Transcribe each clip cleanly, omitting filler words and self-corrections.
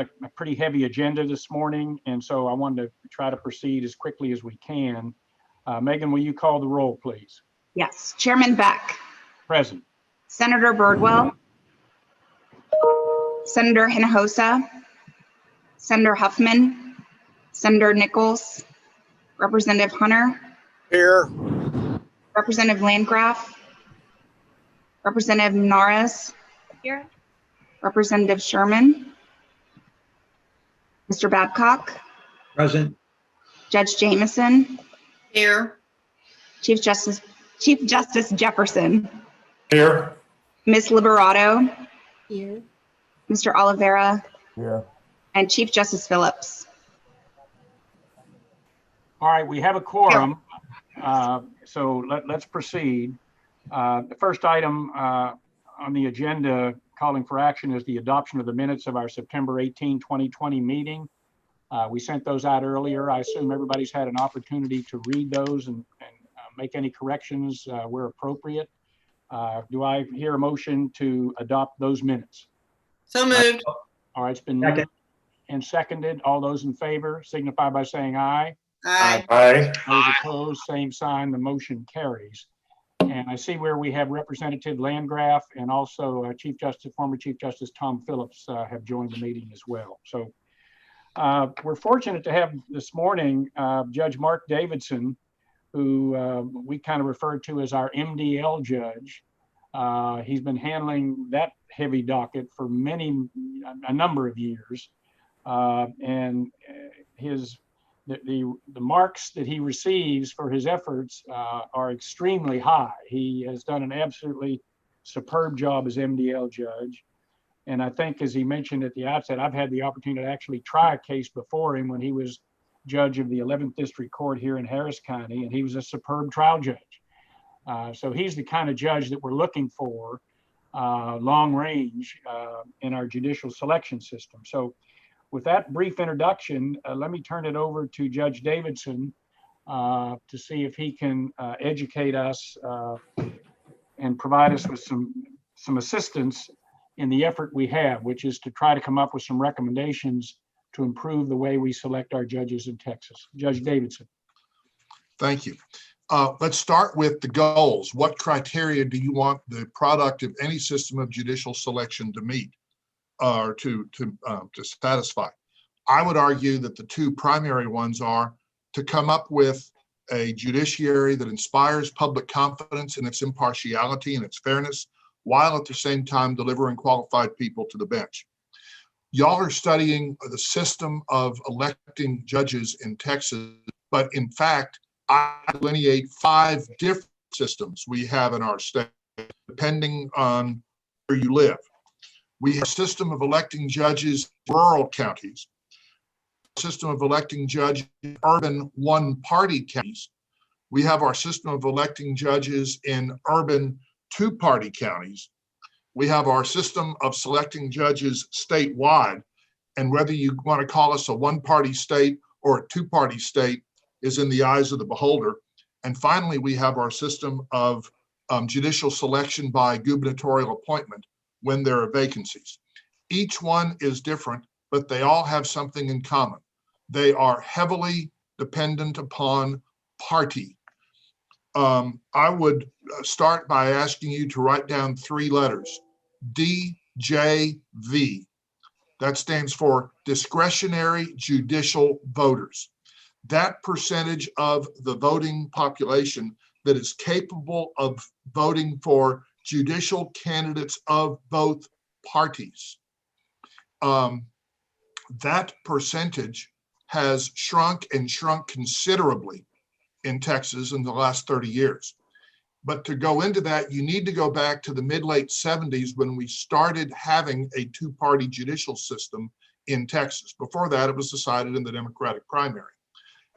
a pretty heavy agenda this morning, and so I wanted to try to proceed as quickly as we can. Megan, will you call the roll, please? Yes. Chairman Beck. Present. Senator Birdwell. Senator Hinojosa. Senator Huffman. Senator Nichols. Representative Hunter. Here. Representative Landgraf. Representative Nares. Here. Representative Sherman. Mr. Babcock. Present. Judge Jameson. Here. Chief Justice Jefferson. Here. Ms. Liberato. Here. Mr. Oliveira. Here. And Chief Justice Phillips. All right, we have a quorum, so let's proceed. The first item on the agenda calling for action is the adoption of the minutes of our September 18, 2020 meeting. We sent those out earlier. I assume everybody's had an opportunity to read those and make any corrections where appropriate. Do I hear a motion to adopt those minutes? So moved. All right, it's been moved and seconded. All those in favor signify by saying aye. Aye. Aye. Those opposed, same sign. The motion carries. And I see where we have Representative Landgraf and also former Chief Justice Tom Phillips have joined the meeting as well. So we're fortunate to have this morning Judge Mark Davidson, who we kind of referred to as our MDL judge. He's been handling that heavy docket for a number of years. And the marks that he receives for his efforts are extremely high. He has done an absolutely superb job as MDL judge. And I think, as he mentioned at the outset, I've had the opportunity to actually try a case before him when he was judge of the 11th District Court here in Harris County, and he was a superb trial judge. So he's the kind of judge that we're looking for long range in our judicial selection system. So with that brief introduction, let me turn it over to Judge Davidson to see if he can educate us and provide us with some assistance in the effort we have, which is to try to come up with some recommendations to improve the way we select our judges in Texas. Judge Davidson. Thank you. Let's start with the goals. What criteria do you want the product of any system of judicial selection to meet or to satisfy? I would argue that the two primary ones are to come up with a judiciary that inspires public confidence in its impartiality and its fairness, while at the same time delivering qualified people to the bench. Y'all are studying the system of electing judges in Texas, but in fact, I delineate 5 different systems we have in our state, depending on where you live. We have a system of electing judges in rural counties, a system of electing judges in urban one-party counties. We have our system of electing judges in urban two-party counties. We have our system of selecting judges statewide, and whether you want to call us a one-party state or a two-party state is in the eyes of the beholder. And finally, we have our system of judicial selection by gubernatorial appointment when there are vacancies. Each one is different, but they all have something in common. They are heavily dependent upon party. I would start by asking you to write down 3 letters, DJV. That stands for Discretionary Judicial Voters. That percentage of the voting population that is capable of voting for judicial candidates of both parties. That percentage has shrunk and shrunk considerably in Texas in the last 30 years. But to go into that, you need to go back to the mid-late 70s when we started having a two-party judicial system in Texas. Before that, it was decided in the Democratic primary.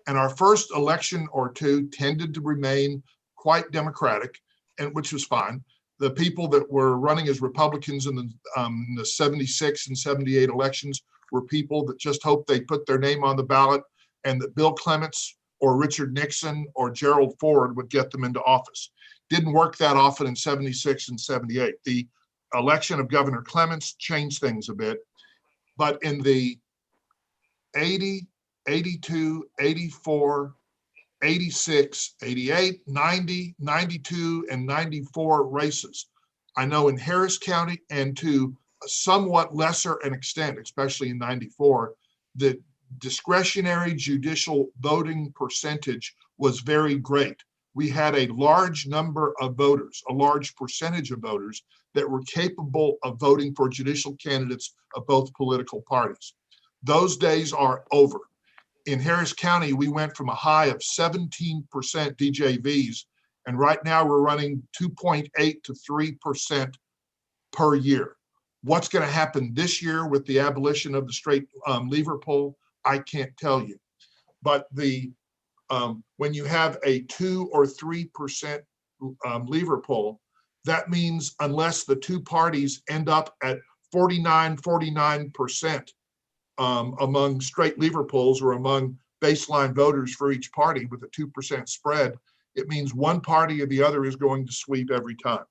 And our first election or two tended to remain quite Democratic, and which was fine. The people that were running as Republicans in the 76 and 78 elections were people that just hoped they'd put their name on the ballot and that Bill Clements or Richard Nixon or Gerald Ford would get them into office. Didn't work that often in 76 and 78. The election of Governor Clements changed things a bit. But in the 80, 82, 84, 86, 88, 90, 92, and 94 races, I know in Harris County, and to a somewhat lesser an extent, especially in 94, the discretionary judicial voting percentage was very great. We had a large number of voters, a large percentage of voters that were capable of voting for judicial candidates of both political parties. Those days are over. In Harris County, we went from a high of 17% DJVs, and right now we're running 2.8 to 3% per year. What's going to happen this year with the abolition of the straight lever poll, I can't tell you. But when you have a 2 or 3% lever poll, that means unless the two parties end up at 49% among straight lever polls or among baseline voters for each party with a 2% spread, it means one party or the other is going to sweep every time.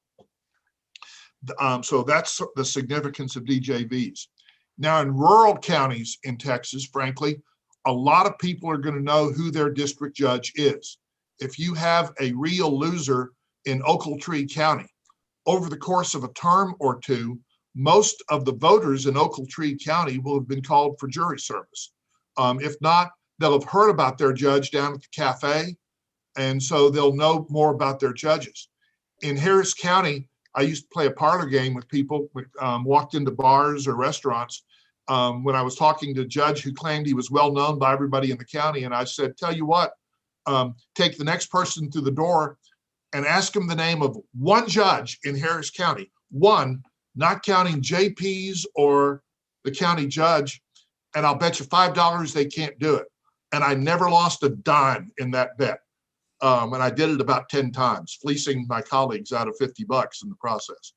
So that's the significance of DJVs. Now, in rural counties in Texas, frankly, a lot of people are going to know who their district judge is. If you have a real loser in Ochiltree County, over the course of a term or two, most of the voters in Ochiltree County will have been called for jury service. If not, they'll have heard about their judge down at the cafe, and so they'll know more about their judges. In Harris County, I used to play a parlor game with people, walked into bars or restaurants when I was talking to a judge who claimed he was well known by everybody in the county. And I said, tell you what, take the next person through the door and ask them the name of one judge in Harris County, one, not counting JPs or the county judge. And I'll bet you $5 they can't do it. And I never lost a dime in that bet. And I did it about 10 times, fleecing my colleagues out of $50 in the process.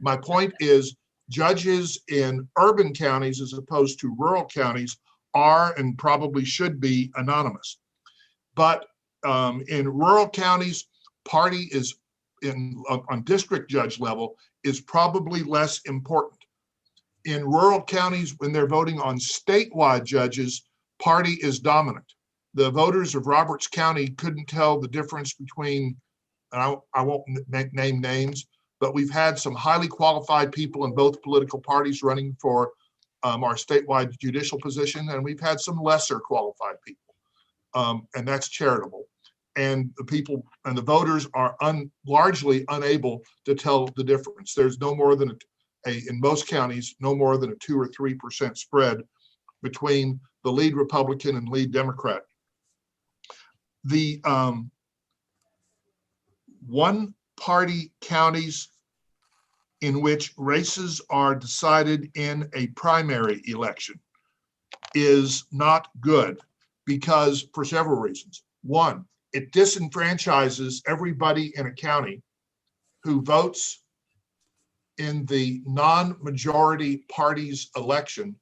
My point is, judges in urban counties as opposed to rural counties are and probably should be anonymous. But in rural counties, party is on district judge level is probably less important. In rural counties, when they're voting on statewide judges, party is dominant. The voters of Roberts County couldn't tell the difference between, and I won't name names, but we've had some highly qualified people in both political parties running for our statewide judicial position, and we've had some lesser qualified people, and that's charitable. And the people and the voters are largely unable to tell the difference. There's no more than in most counties, no more than a 2 or 3% spread between the lead Republican and lead Democrat. The one-party counties in which races are decided in a primary election is not good because for several reasons. One, it disenfranchises everybody in a county who votes in the non-majority party's election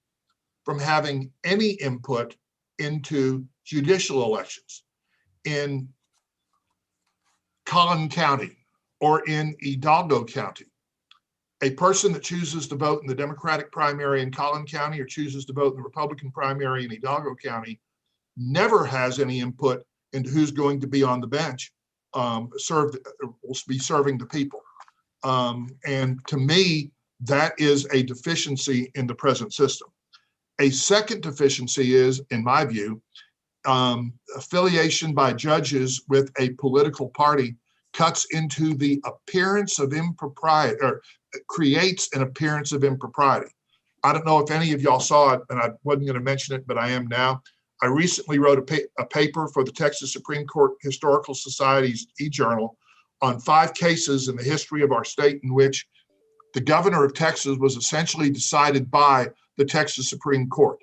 from having any input into judicial elections. In Collin County or in Hidalgo County, a person that chooses to vote in the Democratic primary in Collin County or chooses to vote in the Republican primary in Hidalgo County never has any input into who's going to be on the bench, will be serving the people. And to me, that is a deficiency in the present system. A second deficiency is, in my view, affiliation by judges with a political party cuts into the appearance of impropriety, or creates an appearance of impropriety. I don't know if any of y'all saw it, and I wasn't going to mention it, but I am now. I recently wrote a paper for the Texas Supreme Court Historical Society's e-journal on 5 cases in the history of our state in which the governor of Texas was essentially decided by the Texas Supreme Court.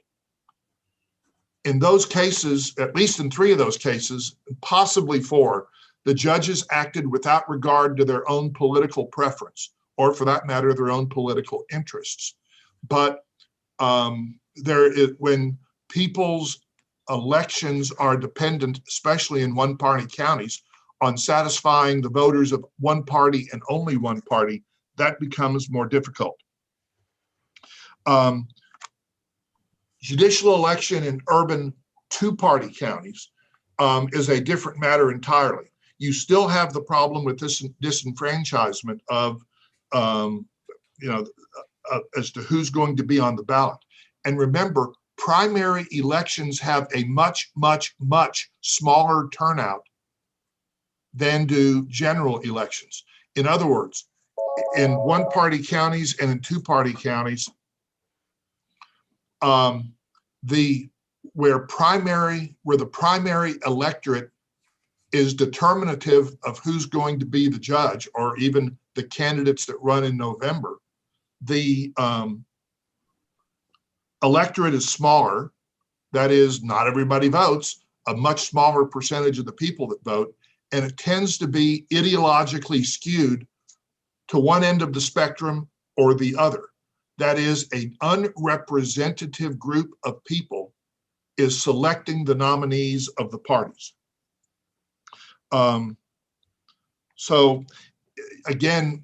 In those cases, at least in 3 of those cases, possibly 4, the judges acted without regard to their own political preference, or for that matter, their own political interests. But when people's elections are dependent, especially in one-party counties, on satisfying the voters of one party and only one party, that becomes more difficult. Judicial election in urban two-party counties is a different matter entirely. You still have the problem with this disenfranchisement of, as to who's going to be on the ballot. And remember, primary elections have a much, much, much smaller turnout than do general elections. In other words, in one-party counties and in two-party counties, where the primary electorate is determinative of who's going to be the judge, or even the candidates that run in November, the electorate is smaller. That is, not everybody votes, a much smaller percentage of the people that vote, and it tends to be ideologically skewed to one end of the spectrum or the other. That is, an unrepresentative group of people is selecting the nominees of the parties. So again,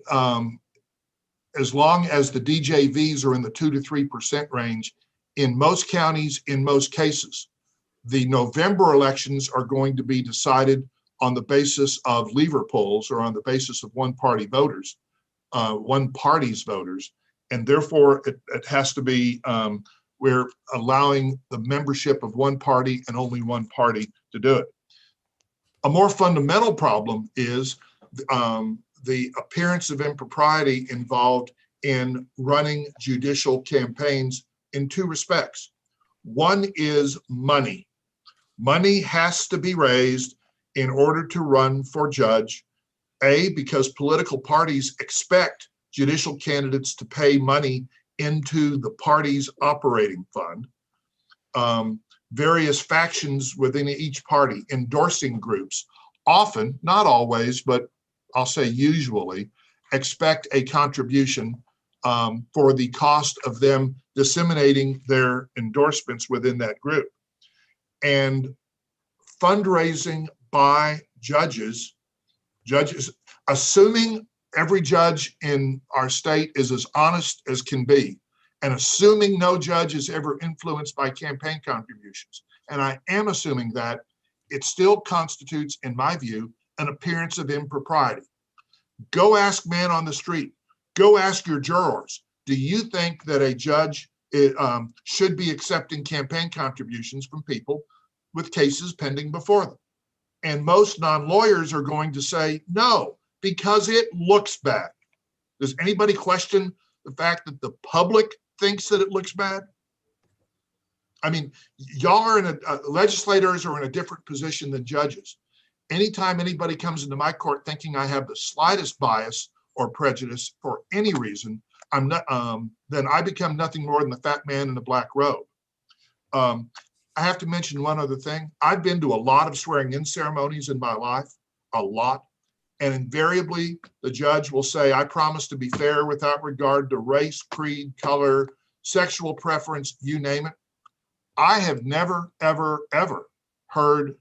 as long as the DJVs are in the 2 to 3% range, in most counties, in most cases, the November elections are going to be decided on the basis of lever polls, or on the basis of one party's voters, and therefore it has to be, we're allowing the membership of one party and only one party to do it. A more fundamental problem is the appearance of impropriety involved in running judicial campaigns in two respects. One is money. Money has to be raised in order to run for judge, because political parties expect judicial candidates to pay money into the party's operating fund. Various factions within each party, endorsing groups, often, not always, but I'll say usually, expect a contribution for the cost of them disseminating their endorsements within that group. And fundraising by judges, assuming every judge in our state is as honest as can be, and assuming no judge is ever influenced by campaign contributions, and I am assuming that, it still constitutes, in my view, an appearance of impropriety. Go ask men on the street. Go ask your jurors. Do you think that a judge should be accepting campaign contributions from people with cases pending before them? And most non-lawyers are going to say no, because it looks bad. Does anybody question the fact that the public thinks that it looks bad? I mean, y'all are legislators are in a different position than judges. Anytime anybody comes into my court thinking I have the slightest bias or prejudice for any reason, I'm not. Then I become nothing more than the fat man in the black robe. I have to mention one other thing. I've been to a lot of swearing-in ceremonies in my life, a lot, and invariably the judge will say, "I promise to be fair without regard to race, creed, color, sexual preference, you name it." I have never, ever, ever heard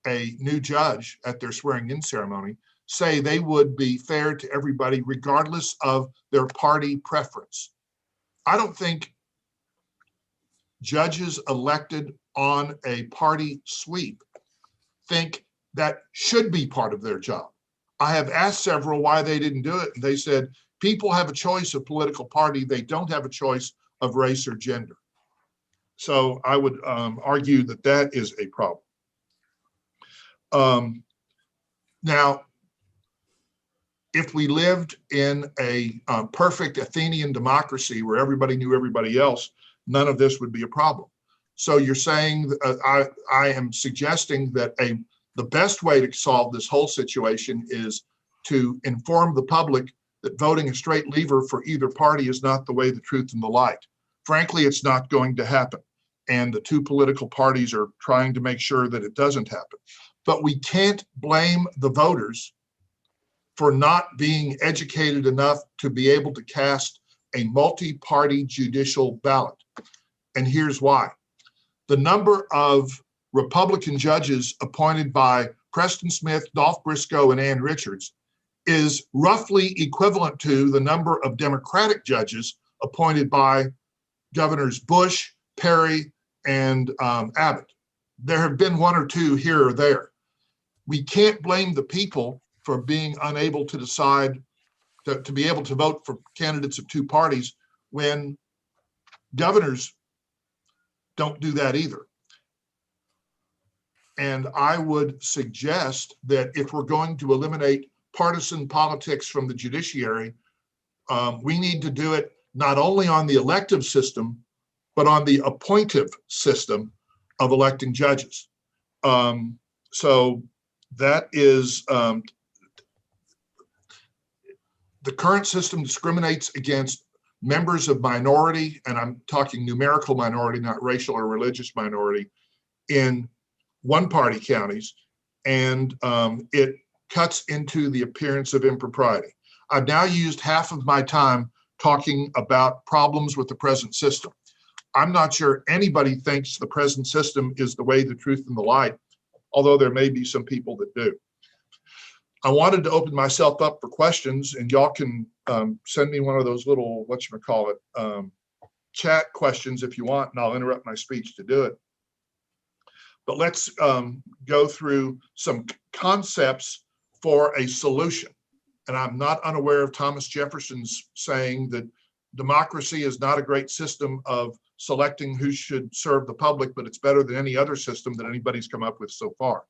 a new judge at their swearing-in ceremony say they would be fair to everybody regardless of their party preference. I don't think judges elected on a party sweep think that should be part of their job. I have asked several why they didn't do it, and they said people have a choice of political party. They don't have a choice of race or gender. So I would argue that that is a problem. Now, if we lived in a perfect Athenian democracy where everybody knew everybody else, none of this would be a problem. So you're saying, I am suggesting that the best way to solve this whole situation is to inform the public that voting a straight lever for either party is not the way, the truth, and the light. Frankly, it's not going to happen. And the two political parties are trying to make sure that it doesn't happen. But we can't blame the voters for not being educated enough to be able to cast a multi-party judicial ballot. And here's why. The number of Republican judges appointed by Preston Smith, Dolph Briscoe, and Ann Richards is roughly equivalent to the number of Democratic judges appointed by Governors Bush, Perry, and Abbott. There have been one or two here or there. We can't blame the people for being unable to decide to be able to vote for candidates of two parties when governors don't do that either. And I would suggest that if we're going to eliminate partisan politics from the judiciary, we need to do it not only on the elective system, but on the appointive system of electing judges. So that is, the current system discriminates against members of minority, and I'm talking numerical minority, not racial or religious minority, in one-party counties, and it cuts into the appearance of impropriety. I've now used half of my time talking about problems with the present system. I'm not sure anybody thinks the present system is the way, the truth, and the light, although there may be some people that do. I wanted to open myself up for questions, and y'all can send me one of those little, whatchamacallit, chat questions if you want, and I'll interrupt my speech to do it. But let's go through some concepts for a solution. And I'm not unaware of Thomas Jefferson's saying that democracy is not a great system of selecting who should serve the public, but it's better than any other system that anybody's come up with so far.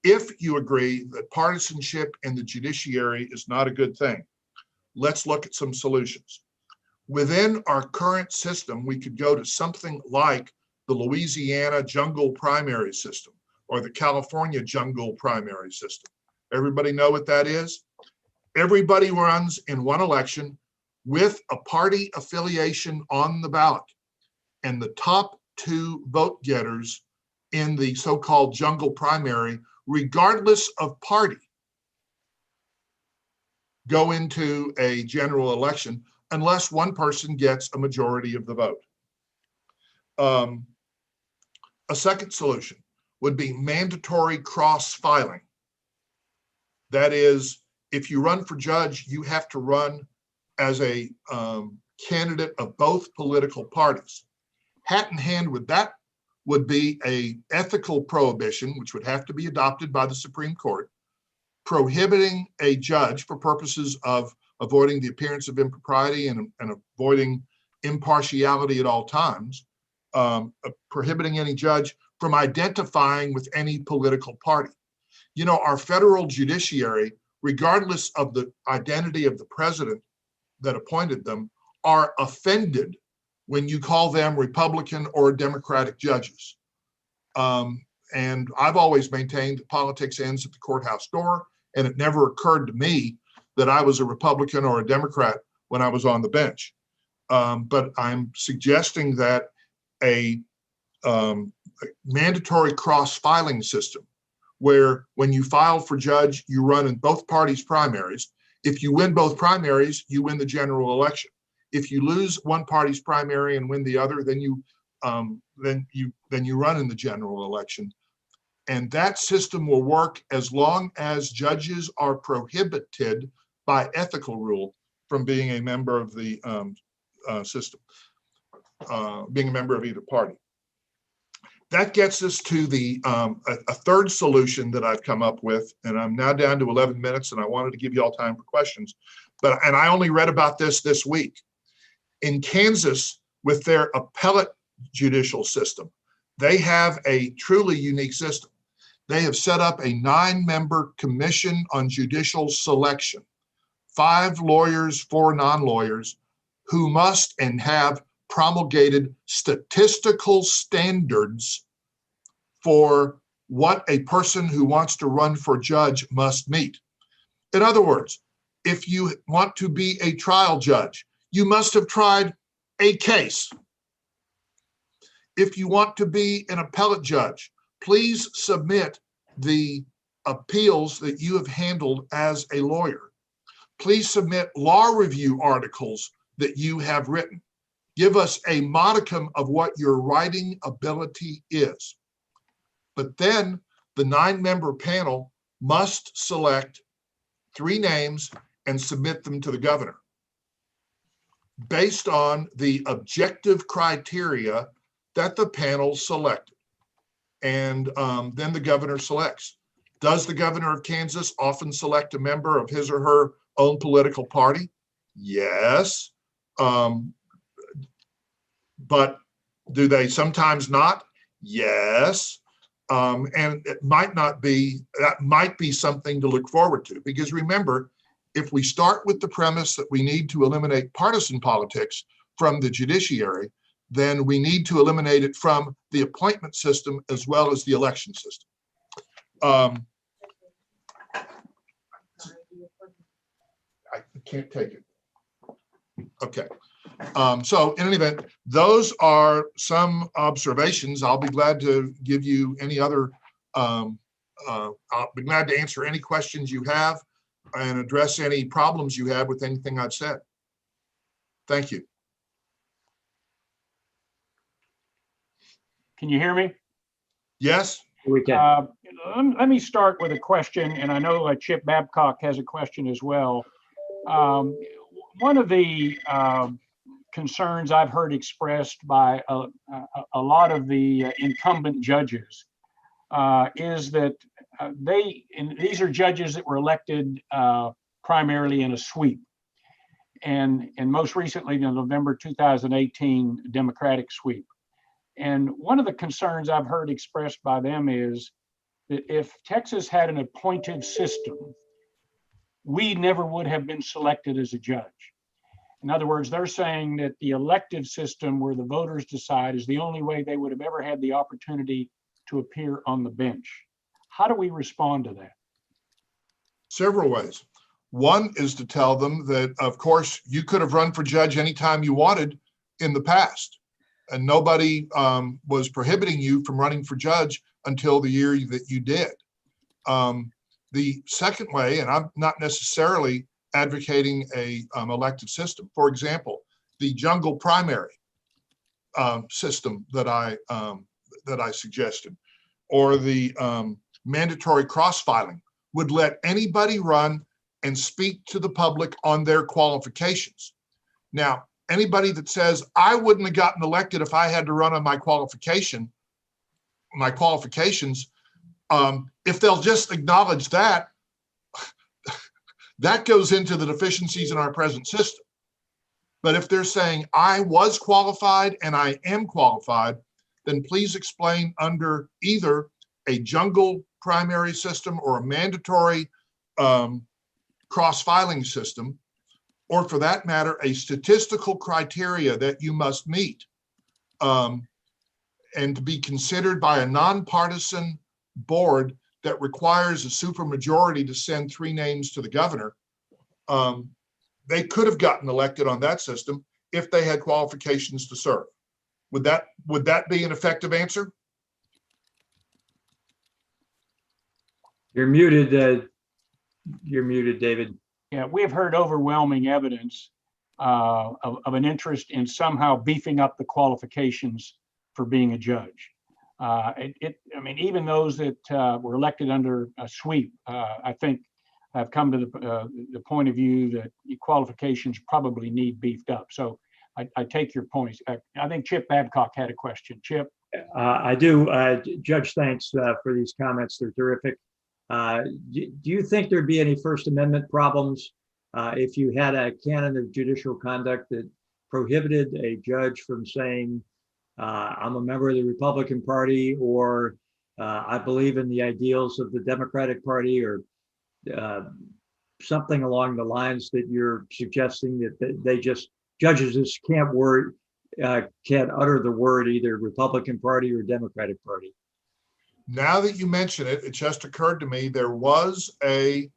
If you agree that partisanship in the judiciary is not a good thing, let's look at some solutions. Within our current system, we could go to something like the Louisiana jungle primary system or the California jungle primary system. Everybody know what that is? Everybody runs in one election with a party affiliation on the ballot, and the top two vote getters in the so-called jungle primary, regardless of party, go into a general election unless one person gets a majority of the vote. A second solution would be mandatory cross-filing. That is, if you run for judge, you have to run as a candidate of both political parties. Hat in hand with that would be an ethical prohibition, which would have to be adopted by the Supreme Court, prohibiting a judge for purposes of avoiding the appearance of impropriety and avoiding impartiality at all times, prohibiting any judge from identifying with any political party. You know, our federal judiciary, regardless of the identity of the president that appointed them, are offended when you call them Republican or Democratic judges. And I've always maintained that politics ends at the courthouse door, and it never occurred to me that I was a Republican or a Democrat when I was on the bench. But I'm suggesting that a mandatory cross-filing system, where when you file for judge, you run in both parties' primaries. If you win both primaries, you win the general election. If you lose one party's primary and win the other, then you run in the general election. And that system will work as long as judges are prohibited by ethical rule from being a member of the system, being a member of either party. That gets us to the a third solution that I've come up with, and I'm now down to 11 minutes, and I wanted to give you all time for questions. And I only read about this week. In Kansas, with their appellate judicial system, they have a truly unique system. They have set up a 9-member commission on judicial selection, 5 lawyers, 4 non-lawyers, who must and have promulgated statistical standards for what a person who wants to run for judge must meet. In other words, if you want to be a trial judge, you must have tried a case. If you want to be an appellate judge, please submit the appeals that you have handled as a lawyer. Please submit law review articles that you have written. Give us a modicum of what your writing ability is. But then the 9-member panel must select 3 names and submit them to the governor based on the objective criteria that the panel selected. And then the governor selects. Does the governor of Kansas often select a member of his or her own political party? Yes. But do they sometimes not? Yes. And it might not be, that might be something to look forward to, because remember, if we start with the premise that we need to eliminate partisan politics from the judiciary, then we need to eliminate it from the appointment system as well as the election system. I can't take it. Okay. So in any event, those are some observations. I'll be glad to give you any other, I'll be glad to answer any questions you have and address any problems you have with anything I've said. Thank you. Can you hear me? Yes? We can. Let me start with a question, and I know Chip Babcock has a question as well. One of the concerns I've heard expressed by a lot of the incumbent judges is that these are judges that were elected primarily in a sweep, and most recently the November 2018 Democratic sweep. And one of the concerns I've heard expressed by them is that if Texas had an appointive system, we never would have been selected as a judge. In other words, they're saying that the elective system where the voters decide is the only way they would have ever had the opportunity to appear on the bench. How do we respond to that? Several ways. One is to tell them that, of course, you could have run for judge anytime you wanted in the past, and nobody was prohibiting you from running for judge until the year that you did. The second way, and I'm not necessarily advocating a elective system. For example, the jungle primary system that I suggested, or the mandatory cross-filing, would let anybody run and speak to the public on their qualifications. Now, anybody that says, I wouldn't have gotten elected if I had to run on my qualifications, if they'll just acknowledge that, that goes into the deficiencies in our present system. But if they're saying, I was qualified and I am qualified, then please explain under either a jungle primary system or a mandatory cross-filing system, or for that matter, a statistical criteria that you must meet and to be considered by a nonpartisan board that requires a supermajority to send 3 names to the governor. They could have gotten elected on that system if they had qualifications to serve. Would that be an effective answer? You're muted. You're muted, David. Yeah, we have heard overwhelming evidence of an interest in somehow beefing up the qualifications for being a judge. I mean, even those that were elected under a sweep, I think have come to the point of view that the qualifications probably need beefed up. So I take your points. I think Chip Babcock had a question. Chip? I do. Judge, thanks for these comments. They're terrific. Do you think there'd be any First Amendment problems if you had a canon of judicial conduct that prohibited a judge from saying, I'm a member of the Republican Party, or I believe in the ideals of the Democratic Party, or something along the lines that you're suggesting, that judges just can't utter the word either Republican Party or Democratic Party? Now that you mention it, it just occurred to me there was a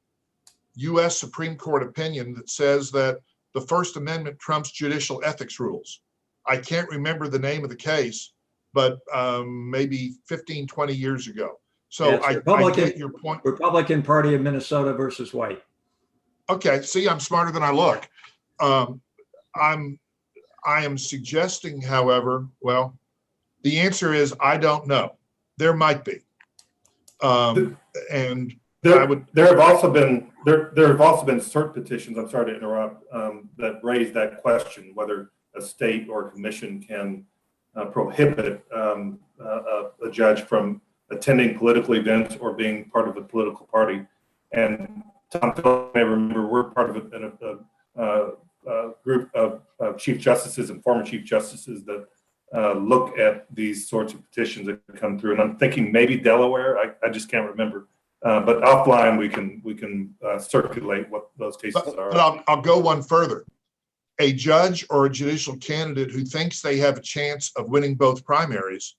U.S. Supreme Court opinion that says that the First Amendment trumps judicial ethics rules. I can't remember the name of the case, but maybe 15, 20 years ago. So yeah, I get your point. Republican Party of Minnesota versus White. Okay, see, I'm smarter than I look. I am suggesting, however, well, the answer is I don't know. There might be, and there have also been cert petitions. I'm sorry to interrupt. That raise that question whether a state or a commission can prohibit a judge from attending political events or being part of a political party. And Tom Phillips may remember we're part of a group of chief justices and former chief justices that look at these sorts of petitions that come through. And I'm thinking maybe Delaware. I just can't remember. But offline, we can circulate what those cases are. But I'll go one further. A judge or a judicial candidate who thinks they have a chance of winning both primaries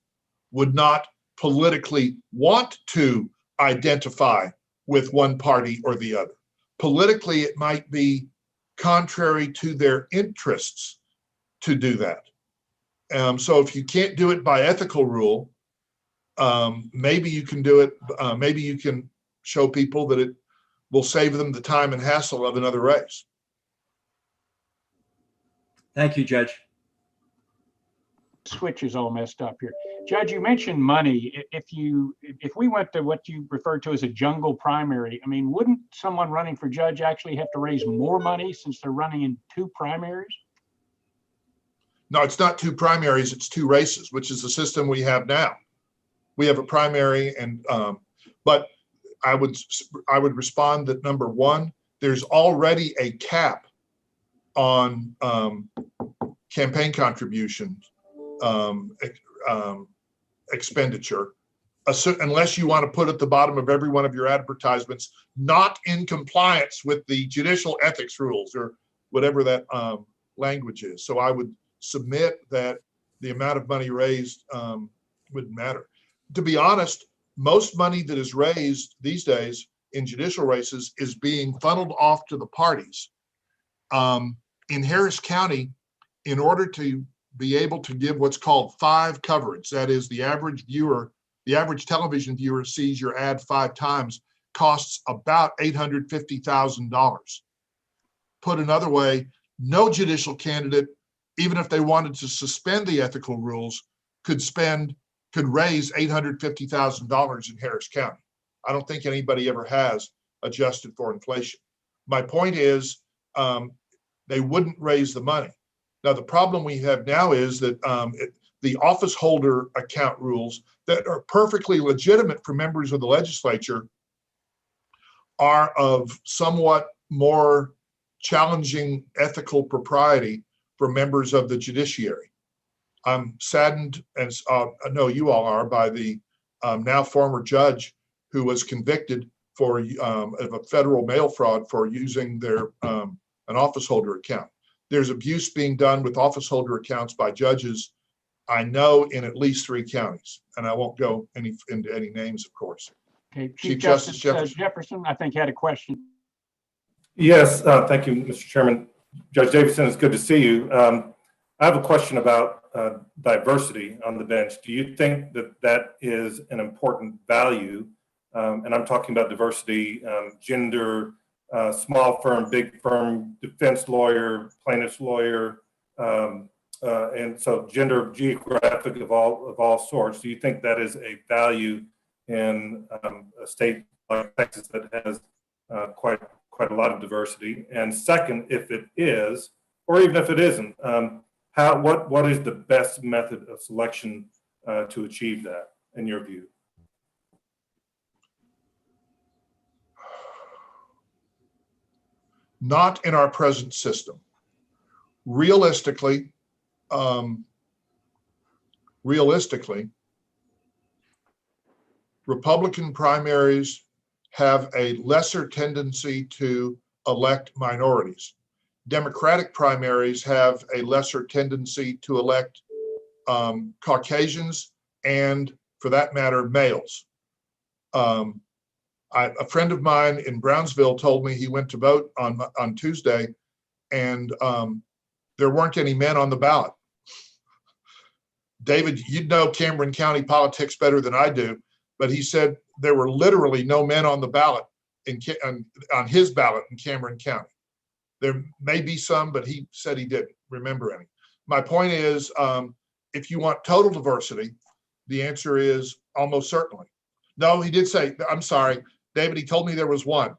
would not politically want to identify with one party or the other. Politically, it might be contrary to their interests to do that. So if you can't do it by ethical rule, maybe you can do it. Maybe you can show people that it will save them the time and hassle of another race. Thank you, Judge. Switch is all messed up here. Judge, you mentioned money. If we went to what you referred to as a jungle primary, I mean, wouldn't someone running for judge actually have to raise more money since they're running in 2 primaries? No, it's not 2 primaries, it's 2 races, which is the system we have now. We have a primary and, but I would respond that number 1, there's already a cap on campaign contributions expenditure, unless you want to put at the bottom of every one of your advertisements, not in compliance with the judicial ethics rules or whatever that language is. So I would submit that the amount of money raised wouldn't matter. To be honest, most money that is raised these days in judicial races is being funneled off to the parties. In Harris County, in order to be able to give what's called 5 coverage, that is the average viewer, the average television viewer sees your ad 5 times, costs about $850,000. Put another way, no judicial candidate, even if they wanted to suspend the ethical rules, could raise $850,000 in Harris County. I don't think anybody ever has, adjusted for inflation. My point is, they wouldn't raise the money. Now, the problem we have now is that the office holder account rules that are perfectly legitimate for members of the legislature are of somewhat more challenging ethical propriety for members of the judiciary. I'm saddened, and I know you all are, by the now former judge who was convicted for of a federal mail fraud for using their an office holder account. There's abuse being done with office holder accounts by judges, I know, in at least 3 counties, and I won't go into any names, of course. Okay, Chief Justice Jefferson, I think, had a question. Yes, thank you, Mr. Chairman. Judge Davidson, it's good to see you. I have a question about diversity on the bench. Do you think that that is an important value? And I'm talking about diversity, gender, small firm, big firm, defense lawyer, plaintiff's lawyer, and so gender, geographic of all sorts. Do you think that is a value in a state like Texas that has quite a lot of diversity? And second, if it is, or even if it isn't, what is the best method of selection to achieve that, in your view? Not in our present system. Realistically, Republican primaries have a lesser tendency to elect minorities. Democratic primaries have a lesser tendency to elect Caucasians and, for that matter, males. A friend of mine in Brownsville told me he went to vote on Tuesday, and there weren't any men on the ballot. David, you'd know Cameron County politics better than I do, but he said there were literally no men on the ballot on his ballot in Cameron County. There may be some, but he said he didn't remember any. My point is, if you want total diversity, the answer is almost certainly. No, he did say, I'm sorry, David, he told me there was one.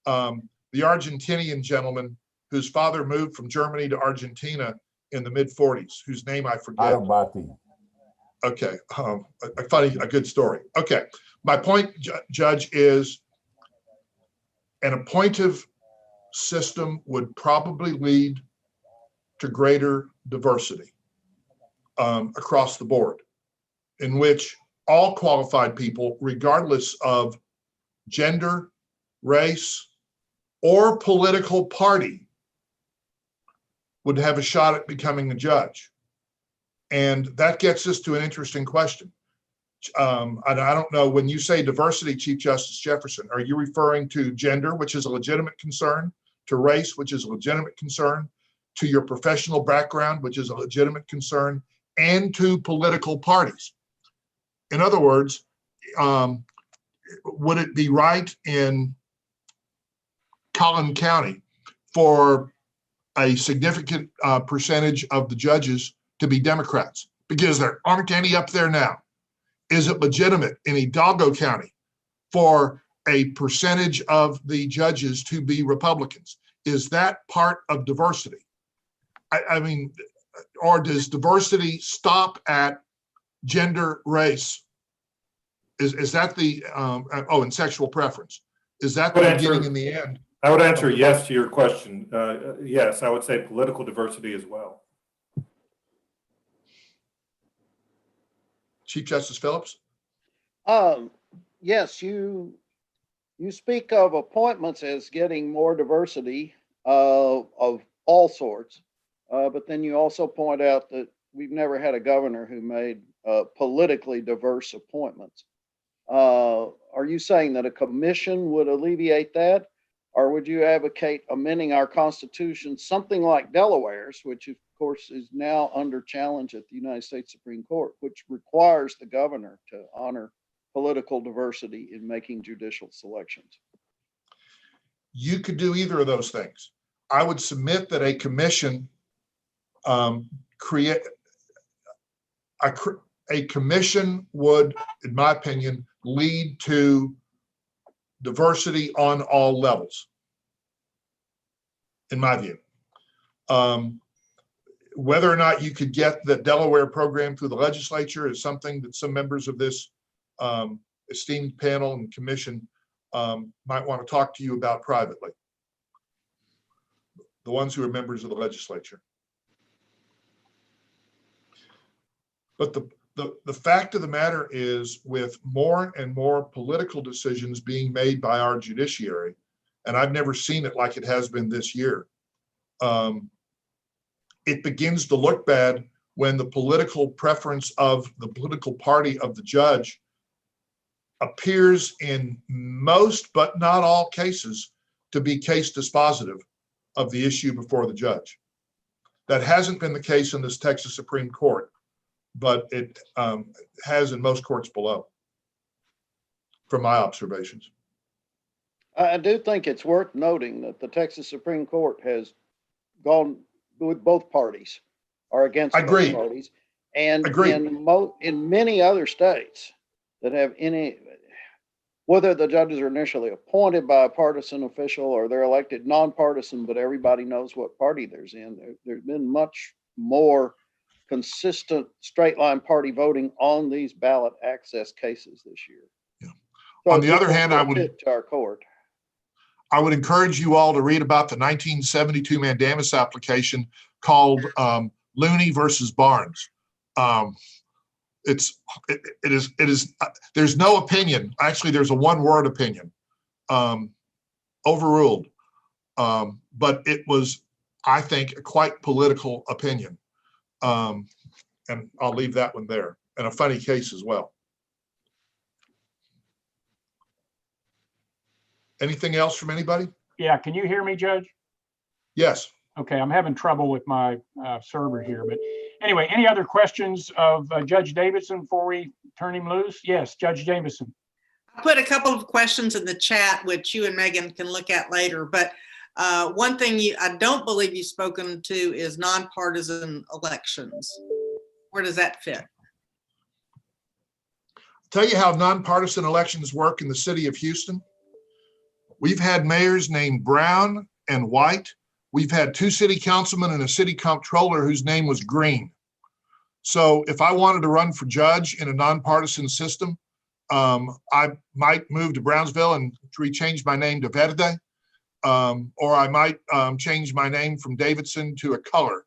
The Argentinian gentleman whose father moved from Germany to Argentina in the mid-40s, whose name I forget. Okay, a good story. Okay, my point, Judge, is an appointive system would probably lead to greater diversity across the board, in which all qualified people, regardless of gender, race, or political party, would have a shot at becoming a judge. And that gets us to an interesting question. I don't know, when you say diversity, Chief Justice Jefferson, are you referring to gender, which is a legitimate concern, to race, which is a legitimate concern, to your professional background, which is a legitimate concern, and to political parties? In other words, would it be right in Collin County for a significant percentage of the judges to be Democrats? Because there aren't any up there now. Is it legitimate in Hidalgo County for a percentage of the judges to be Republicans? Is that part of diversity? I mean, or does diversity stop at gender, race? Is that the, and sexual preference? Is that the beginning and the end? I would answer yes to your question. Yes, I would say political diversity as well. Chief Justice Phillips? Yes, you speak of appointments as getting more diversity of all sorts, but then you also point out that we've never had a governor who made politically diverse appointments. Are you saying that a commission would alleviate that? Or would you advocate amending our Constitution, something like Delaware's, which of course is now under challenge at the United States Supreme Court, which requires the governor to honor political diversity in making judicial selections? You could do either of those things. I would submit that a commission a commission would, in my opinion, lead to diversity on all levels, in my view. Whether or not you could get the Delaware program through the legislature is something that some members of this esteemed panel and commission might want to talk to you about privately. The ones who are members of the legislature. But the fact of the matter is, with more and more political decisions being made by our judiciary, and I've never seen it like it has been this year, it begins to look bad when the political preference of the political party of the judge appears in most, but not all cases, to be case dispositive of the issue before the judge. That hasn't been the case in this Texas Supreme Court, but it has in most courts below, from my observations. I do think it's worth noting that the Texas Supreme Court has gone with both parties or against both parties. And in many other states that have any, whether the judges are initially appointed by a partisan official or they're elected nonpartisan, but everybody knows what party there's in, there's been much more consistent straight line party voting on these ballot access cases this year. Yeah. So on the other hand, I would to our court. I would encourage you all to read about the 1972 mandamus application called Looney versus Barnes. It is there's no opinion. Actually, there's a one-word opinion, overruled. But it was, I think, a quite political opinion. And I'll leave that one there, and a funny case as well. Anything else from anybody? Yeah, can you hear me, Judge? Yes. Okay, I'm having trouble with my server here, but anyway, any other questions of Judge Davidson before we turn him loose? Yes, Judge Davidson. I put a couple of questions in the chat, which you and Megan can look at later, but one thing I don't believe you've spoken to is nonpartisan elections. Where does that fit? I'll tell you how nonpartisan elections work in the city of Houston. We've had mayors named Brown and White. We've had 2 city councilmen and a city comptroller whose name was Green. So if I wanted to run for judge in a nonpartisan system, I might move to Brownsville and rechange my name to Verde, or I might change my name from Davidson to a color.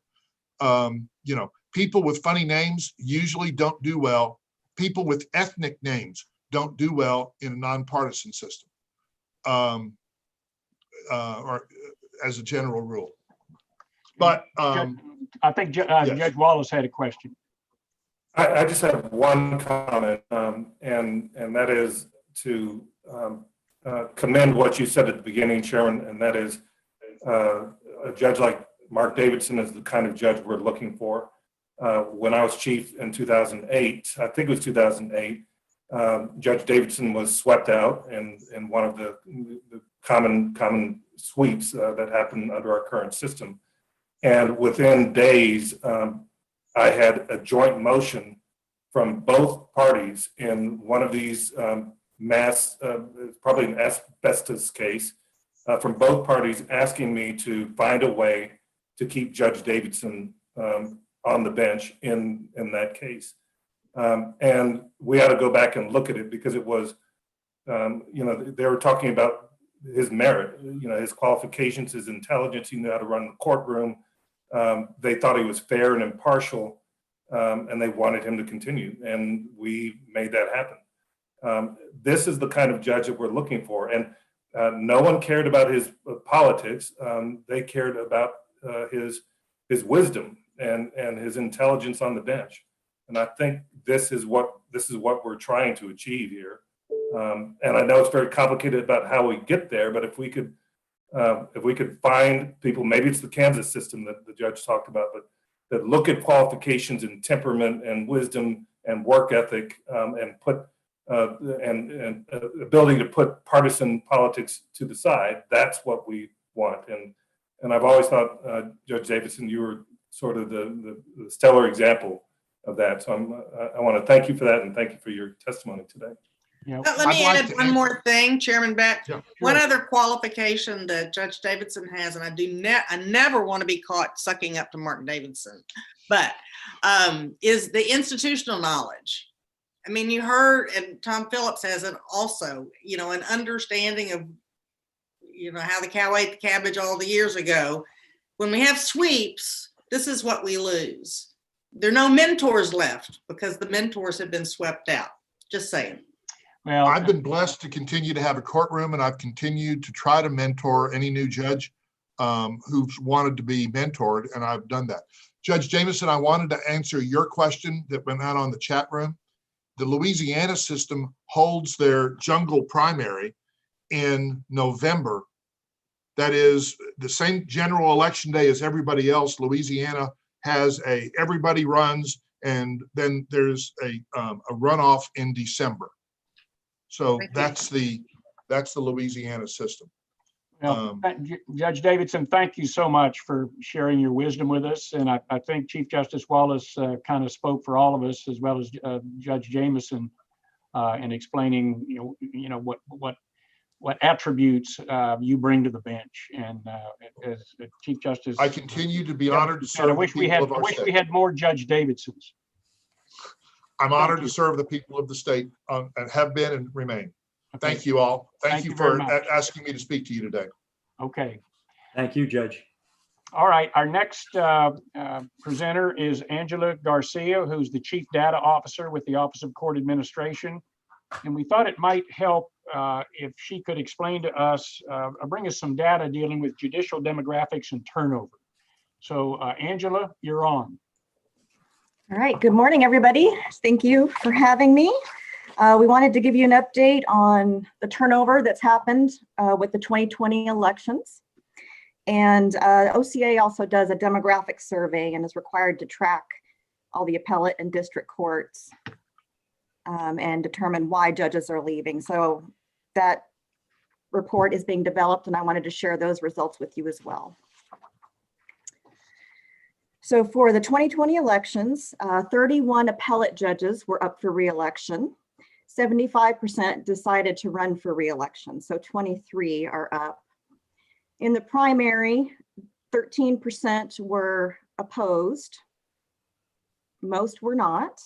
You know, people with funny names usually don't do well. People with ethnic names don't do well in a nonpartisan system, or as a general rule. But I think yes. Judge Wallace had a question. I just have one comment, and that is to commend what you said at the beginning, Chairman, and that is a judge like Mark Davidson is the kind of judge we're looking for. When I was chief in 2008, I think it was 2008, Judge Davidson was swept out in one of the common sweeps that happened under our current system. And within days, I had a joint motion from both parties in one of these probably an asbestos case, from both parties asking me to find a way to keep Judge Davidson on the bench in that case. And we had to go back and look at it because it was, you know, they were talking about his merit, you know, his qualifications, his intelligence, he knew how to run the courtroom. They thought he was fair and impartial, and they wanted him to continue, and we made that happen. This is the kind of judge that we're looking for, and no one cared about his politics. They cared about his wisdom and his intelligence on the bench, and I think this is what we're trying to achieve here. And I know it's very complicated about how we get there, but if we could find people, maybe it's the Kansas system that the judge talked about, but that look at qualifications and temperament and wisdom and work ethic, and put and ability to put partisan politics to the side. That's what we want. And I've always thought, Judge Davidson, you were sort of the stellar example of that. So I want to thank you for that, and thank you for your testimony today. Yeah. Let me add one more thing, Chairman Beck. Yeah, sure. One other qualification that Judge Davidson has, and I never want to be caught sucking up to Mark Davidson, but is the institutional knowledge. I mean, you heard, and Tom Phillips has it also, you know, an understanding of, you know, how the cow ate the cabbage all the years ago. When we have sweeps, this is what we lose. There are no mentors left because the mentors have been swept out. Just saying. Well, I've been blessed to continue to have a courtroom, and I've continued to try to mentor any new judge who's wanted to be mentored, and I've done that. Judge Jameson, I wanted to answer your question that went out on the chat room. The Louisiana system holds their jungle primary in November. That is the same general election day as everybody else. Louisiana has everybody runs, and then there's a runoff in December. So that's the Louisiana system. well, Judge Davidson, thank you so much for sharing your wisdom with us. And I think Chief Justice Wallace kind of spoke for all of us, as well as Judge Jameson, in explaining, you know what attributes you bring to the bench. And as Chief Justice, I continue to be honored to serve I wish we had more Judge Davidsons. I'm honored to serve the people of the state, and have been and remain. Okay. Thank you all. Thank you very for much. asking me to speak to you today. Okay. Thank you, Judge. All right. Our next presenter is Angela Garcia, who's the Chief Data Officer with the Office of Court Administration. And we thought it might help if she could explain to us, bring us some data dealing with judicial demographics and turnover. So Angela, you're on. All right, good morning, everybody. Thank you for having me. We wanted to give you an update on the turnover that's happened with the 2020 elections. And OCA also does a demographic survey and is required to track all the appellate and district courts and determine why judges are leaving. So that report is being developed, and I wanted to share those results with you as well. So for the 2020 elections, 31 appellate judges were up for re-election. 75% decided to run for re-election, so 23 are up. In the primary, 13% were opposed. Most were not.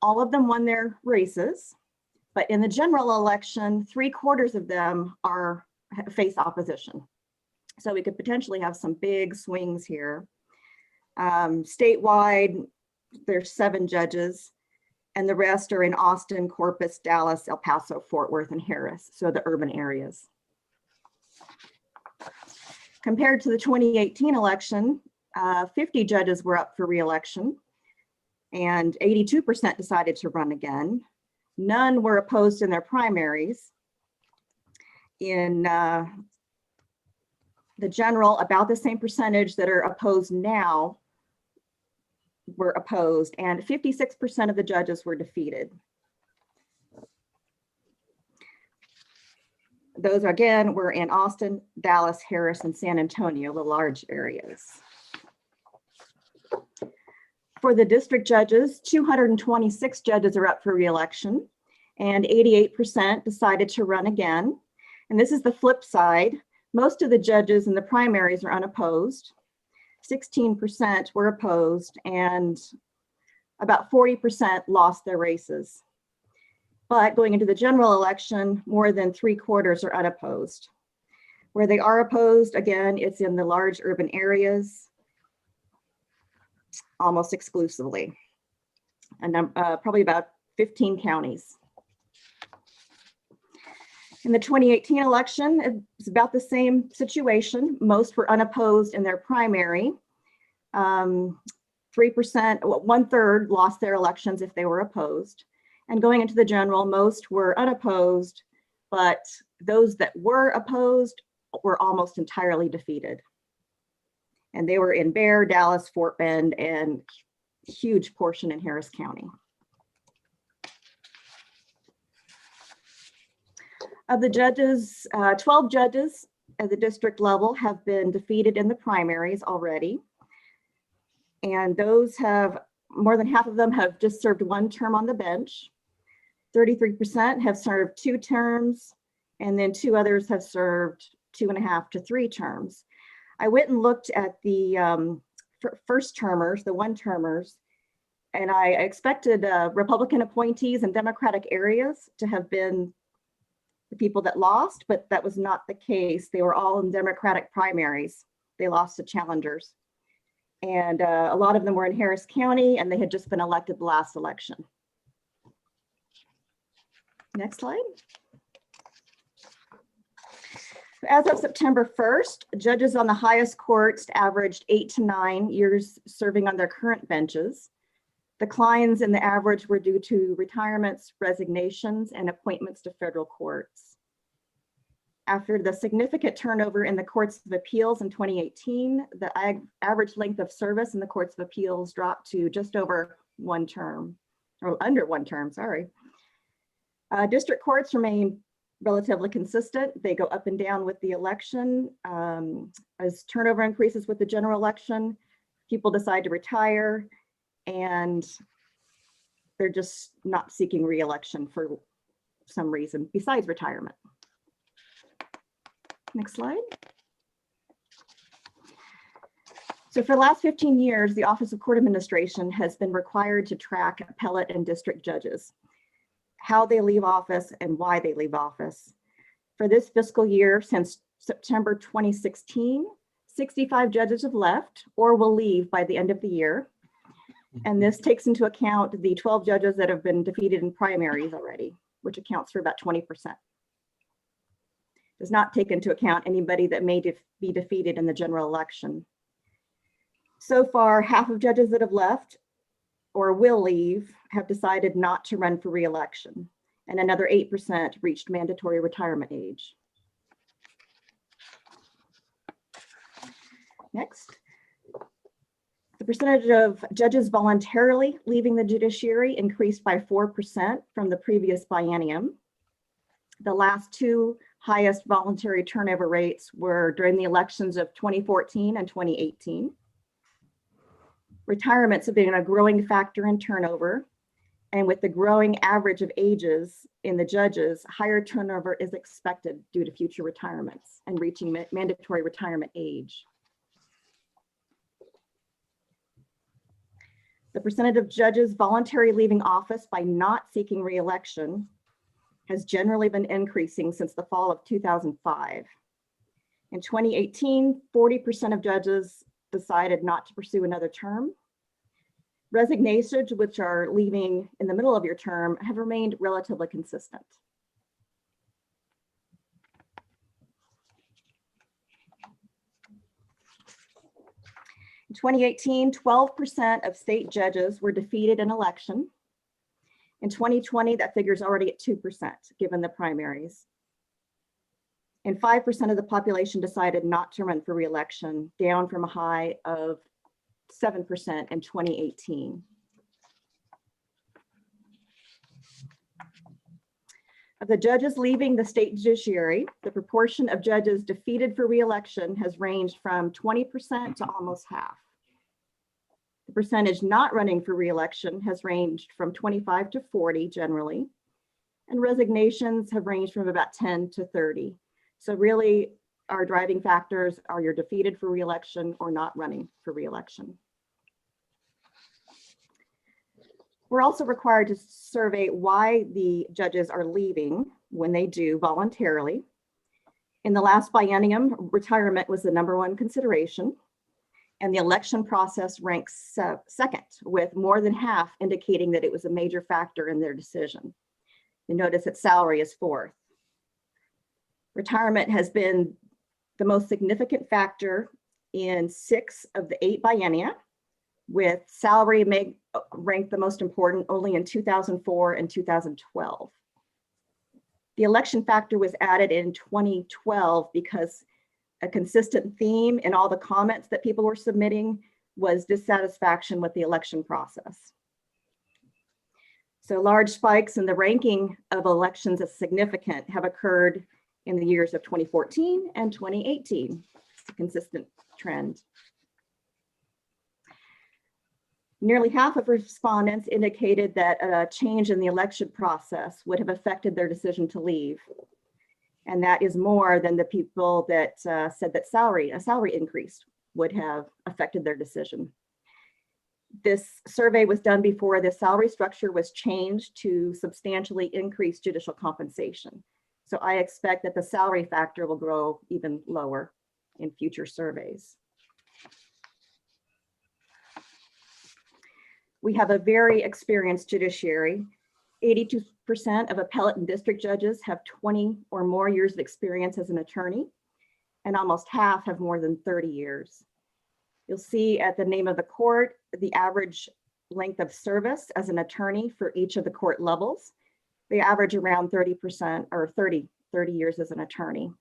All of them won their races, but in the general election, 3/4 of them face opposition. So we could potentially have some big swings here. Statewide, there's 7 judges, and the rest are in Austin, Corpus, Dallas, El Paso, Fort Worth, and Harris, so the urban areas. Compared to the 2018 election, 50 judges were up for re-election, and 82% decided to run again. None were opposed in their primaries. In the general, about the same percentage that are opposed now were opposed, and 56% of the judges were defeated. Those again were in Austin, Dallas, Harris, and San Antonio, the large areas. For the district judges, 226 judges are up for re-election, and 88% decided to run again. And this is the flip side. Most of the judges in the primaries are unopposed. 16% were opposed, and about 40% lost their races. But going into the general election, more than 3/4 are unopposed. Where they are opposed, again, it's in the large urban areas, almost exclusively, and probably about 15 counties. In the 2018 election, it's about the same situation. Most were unopposed in their primary. 3%, 1/3 lost their elections if they were opposed. And going into the general, most were unopposed, but those that were opposed were almost entirely defeated. And they were in Bear, Dallas, Fort Bend, and a huge portion in Harris County. Of the judges, 12 judges at the district level have been defeated in the primaries already. And those have, more than half of them have just served 1 term on the bench. 33% have served 2 terms, and then 2 others have served 2.5 to 3 terms. I went and looked at the first termers, the 1-termers, and I expected Republican appointees in Democratic areas to have been the people that lost, but that was not the case. They were all in Democratic primaries. They lost to challengers. And a lot of them were in Harris County, and they had just been elected the last election. Next slide. As of September 1st, judges on the highest courts averaged 8 to 9 years serving on their current benches. Declines in the average were due to retirements, resignations, and appointments to federal courts. After the significant turnover in the courts of appeals in 2018, the average length of service in the courts of appeals dropped to just over 1 term, or under 1 term, sorry. District courts remain relatively consistent. They go up and down with the election. As turnover increases with the general election, people decide to retire, and they're just not seeking re-election for some reason besides retirement. Next slide. So for the last 15 years, the Office of Court Administration has been required to track appellate and district judges, how they leave office and why they leave office. For this fiscal year, since September 2016, 65 judges have left or will leave by the end of the year. And this takes into account the 12 judges that have been defeated in primaries already, which accounts for about 20%. Does not take into account anybody that may be defeated in the general election. So far, half of judges that have left or will leave have decided not to run for re-election, and another 8% reached mandatory retirement age. Next. The percentage of judges voluntarily leaving the judiciary increased by 4% from the previous biennium. The last 2 highest voluntary turnover rates were during the elections of 2014 and 2018. Retirements have been a growing factor in turnover, and with the growing average of ages in the judges, higher turnover is expected due to future retirements and reaching mandatory retirement age. The percentage of judges voluntarily leaving office by not seeking re-election has generally been increasing since the fall of 2005. In 2018, 40% of judges decided not to pursue another term. Resignations, which are leaving in the middle of your term, have remained relatively consistent. In 2018, 12% of state judges were defeated in election. In 2020, that figure is already at 2%, given the primaries. And 5% of the population decided not to run for re-election, down from a high of 7% in 2018. Of the judges leaving the state judiciary, the proportion of judges defeated for re-election has ranged from 20% to almost half. The percentage not running for re-election has ranged from 25 to 40 generally, and resignations have ranged from about 10 to 30. So really, our driving factors are you're defeated for re-election or not running for re-election. We're also required to survey why the judges are leaving when they do voluntarily. In the last biennium, retirement was the #1 consideration, and the election process ranks second, with more than half indicating that it was a major factor in their decision. You notice that salary is fourth. Retirement has been the most significant factor in 6 of the 8 biennia, with salary ranked the most important only in 2004 and 2012. The election factor was added in 2012 because a consistent theme in all the comments that people were submitting was dissatisfaction with the election process. So large spikes in the ranking of elections as significant have occurred in the years of 2014 and 2018. It's a consistent trend. Nearly half of respondents indicated that a change in the election process would have affected their decision to leave. And that is more than the people that said that a salary increase would have affected their decision. This survey was done before the salary structure was changed to substantially increase judicial compensation. So I expect that the salary factor will grow even lower in future surveys. We have a very experienced judiciary. 82% of appellate and district judges have 20 or more years of experience as an attorney, and almost half have more than 30 years. You'll see at the name of the court, the average length of service as an attorney for each of the court levels. They average around 30% or 30 years as an attorney.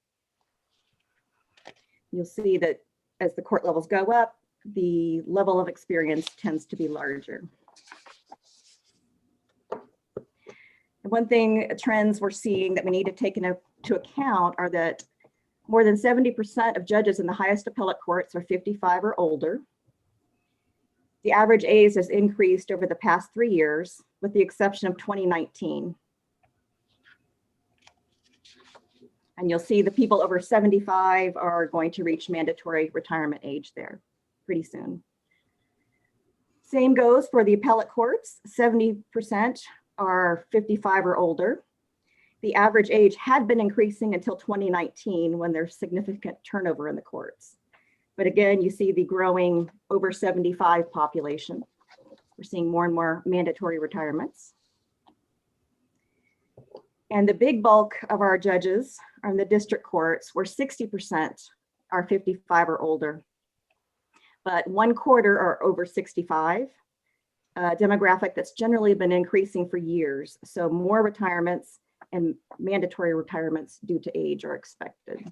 You'll see that as the court levels go up, the level of experience tends to be larger. And one thing, trends we're seeing that we need to take into account are that more than 70% of judges in the highest appellate courts are 55 or older. The average age has increased over the past 3 years, with the exception of 2019. And you'll see the people over 75 are going to reach mandatory retirement age there pretty soon. Same goes for the appellate courts. 70% are 55 or older. The average age had been increasing until 2019 when there's significant turnover in the courts. But again, you see the growing over 75 population. We're seeing more and more mandatory retirements. And the big bulk of our judges are in the district courts, where 60% are 55 or older, but 1/4 are over 65, a demographic that's generally been increasing for years. So more retirements and mandatory retirements due to age are expected.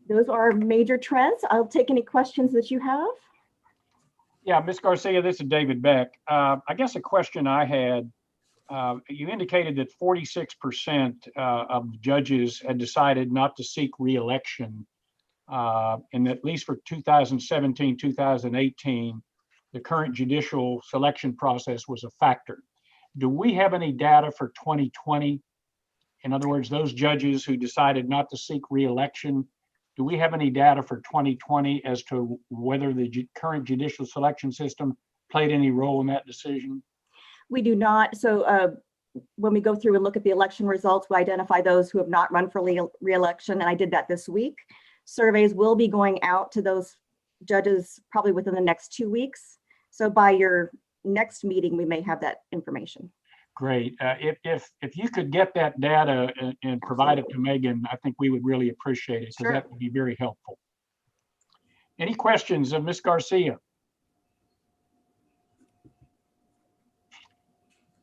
Those are major trends. I'll take any questions that you have. Yeah, Ms. Garcia, this is David Beck. I guess a question I had, you indicated that 46% of judges had decided not to seek re-election. And at least for 2017, 2018, the current judicial selection process was a factor. Do we have any data for 2020? In other words, those judges who decided not to seek re-election, do we have any data for 2020 as to whether the current judicial selection system played any role in that decision? We do not. So when we go through and look at the election results, we identify those who have not run for re-election, and I did that this week. Surveys will be going out to those judges probably within the next 2 weeks. So by your next meeting, we may have that information. Great. If you could get that data and provide it to Megan, I think we would really appreciate it, because Sure. that would be very helpful. Any questions of Ms. Garcia?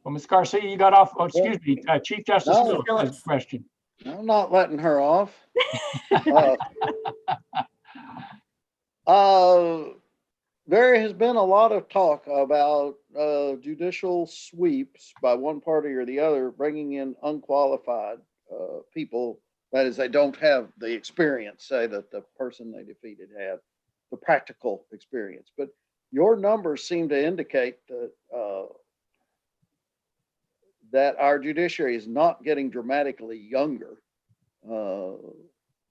Well, Ms. Garcia, you got off, oh, excuse me, Chief Justice No. Phillips has a question. I'm not letting her off. There has been a lot of talk about judicial sweeps by one party or the other, bringing in unqualified people. That is, they don't have the experience, say, that the person they defeated had, the practical experience. But your numbers seem to indicate that that our judiciary is not getting dramatically younger.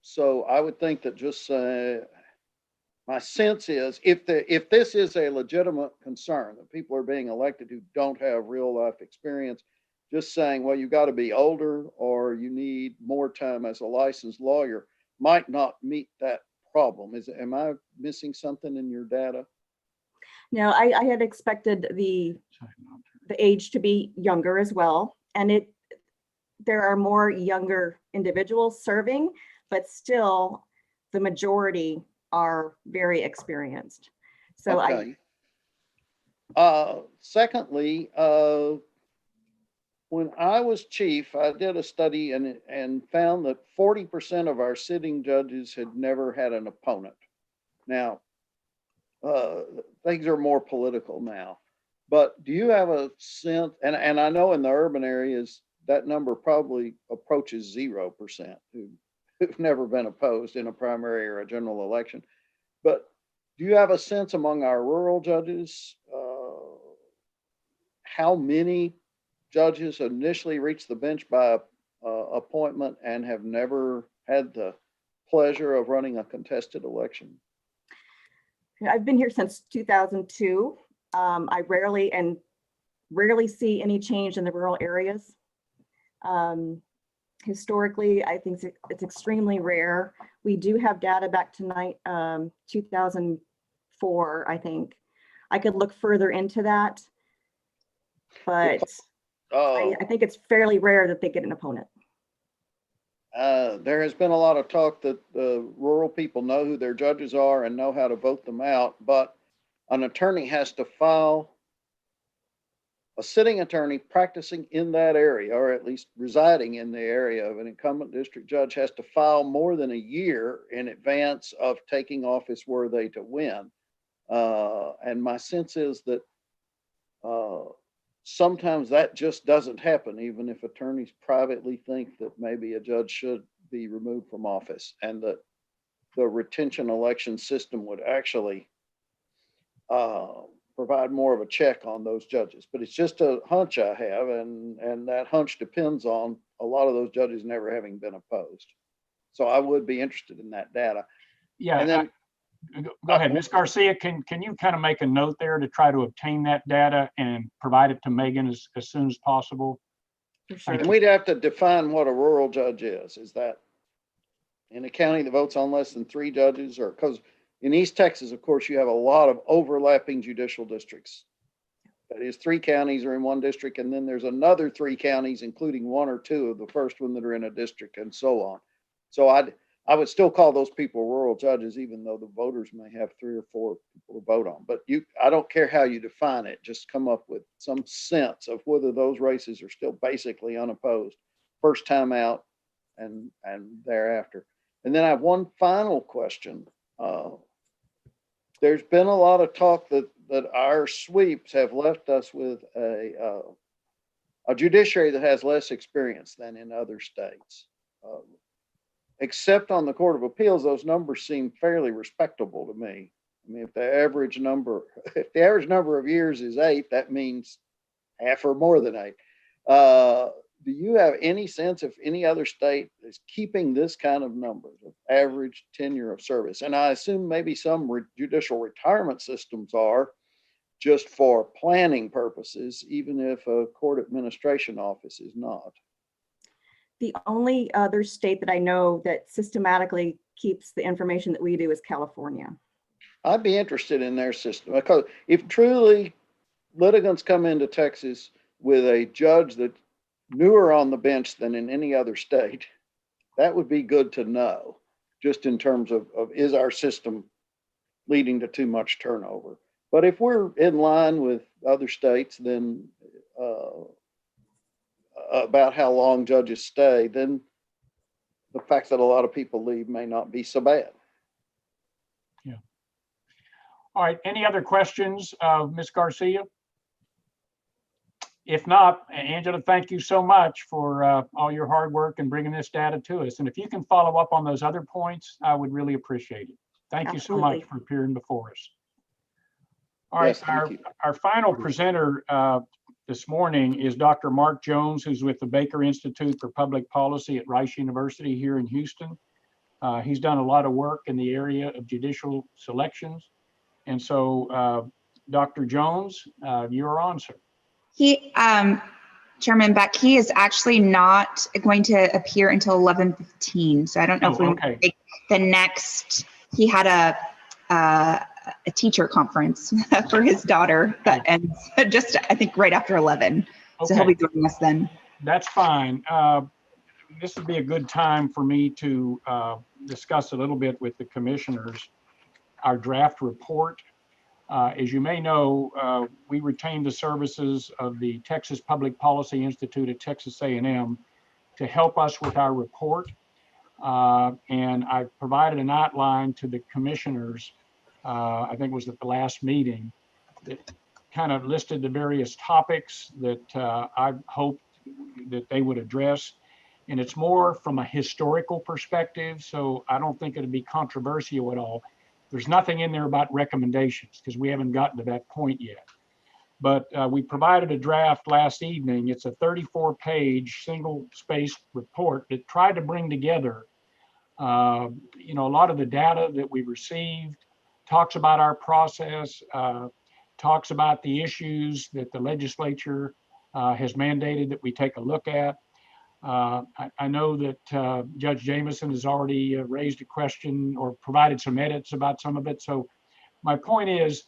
So I would think that just my sense is if this is a legitimate concern that people are being elected who don't have real life experience, just saying, well, you've got to be older or you need more time as a licensed lawyer might not meet that problem. Am I missing something in your data? No, I had expected the age to be younger as well. And there are more younger individuals serving, but still the majority are very experienced. So okay. Secondly, when I was chief, I did a study and found that 40% of our sitting judges had never had an opponent. Now, things are more political now, but do you have a sense, and I know in the urban areas, that number probably approaches 0% who've never been opposed in a primary or a general election. But do you have a sense among our rural judges, how many judges initially reached the bench by appointment and have never had the pleasure of running a contested election? I've been here since 2002. I rarely see any change in the rural areas. Historically, I think it's extremely rare. We do have data back to 2004, I think. I could look further into that, but I think it's fairly rare that they get an opponent. There has been a lot of talk that the rural people know who their judges are and know how to vote them out, but an attorney has to file, a sitting attorney practicing in that area, or at least residing in the area of an incumbent district judge, has to file more than a year in advance of taking office were they to win. And my sense is that sometimes that just doesn't happen, even if attorneys privately think that maybe a judge should be removed from office, and that the retention election system would actually provide more of a check on those judges. But it's just a hunch I have, and that hunch depends on a lot of those judges never having been opposed. So I would be interested in that data. Yeah. And then, go ahead, Ms. Garcia, can you kind of make a note there to try to obtain that data and provide it to Megan as soon as possible? For sure. and we'd have to define what a rural judge is. Is that in a county that votes on less than 3 judges, or because in East Texas, of course, you have a lot of overlapping judicial districts. That is, 3 counties are in one district, and then there's another 3 counties, including 1 or 2 of the first one that are in a district, and so on. So I would still call those people rural judges, even though the voters may have 3 or 4 people to vote on. But I don't care how you define it, just come up with some sense of whether those races are still basically unopposed, first time out and thereafter. And then I have one final question. There's been a lot of talk that our sweeps have left us with a judiciary that has less experience than in other states. Except on the Court of Appeals, those numbers seem fairly respectable to me. I mean, if the average number of years is 8, that means half or more than 8. do you have any sense if any other state is keeping this kind of numbers of average tenure of service? And I assume maybe some judicial retirement systems are just for planning purposes, even if a court administration office is not. The only other state that I know that systematically keeps the information that we do is California. I'd be interested in their system, because if truly litigants come into Texas with a judge that's newer on the bench than in any other state, that would be good to know, just in terms of is our system leading to too much turnover? But if we're in line with other states, then about how long judges stay, then the fact that a lot of people leave may not be so bad. Yeah. All right. Any other questions of Ms. Garcia? If not, Angela, thank you so much for all your hard work and bringing this data to us. And if you can follow up on those other points, I would really appreciate it. Thank you so much Absolutely. for appearing before us. All right, Yes, thank you. our final presenter this morning is Dr. Mark Jones, who's with the Baker Institute for Public Policy at Rice University here in Houston. He's done a lot of work in the area of judicial selections. And so, Dr. Jones, you're on, sir. He, Chairman Beck, he is actually not going to appear until 11:15. So I don't know if we want to take the next, he had a teacher conference for his daughter that ends just, I think, right after 11. So he'll be joining us then. That's fine. This would be a good time for me to discuss a little bit with the commissioners our draft report. As you may know, we retained the services of the Texas Public Policy Institute at Texas A&M to help us with our report. And I provided an outline to the commissioners, I think it was at the last meeting, that kind of listed the various topics that I hoped that they would address. And it's more from a historical perspective, so I don't think it'd be controversial at all. There's nothing in there about recommendations because we haven't gotten to that point yet. But we provided a draft last evening. It's a 34-page single-spaced report that tried to bring together, a lot of the data that we received, talks about our process, talks about the issues that the legislature has mandated that we take a look at. I know that Judge Davidson has already raised a question or provided some edits about some of it. So my point is,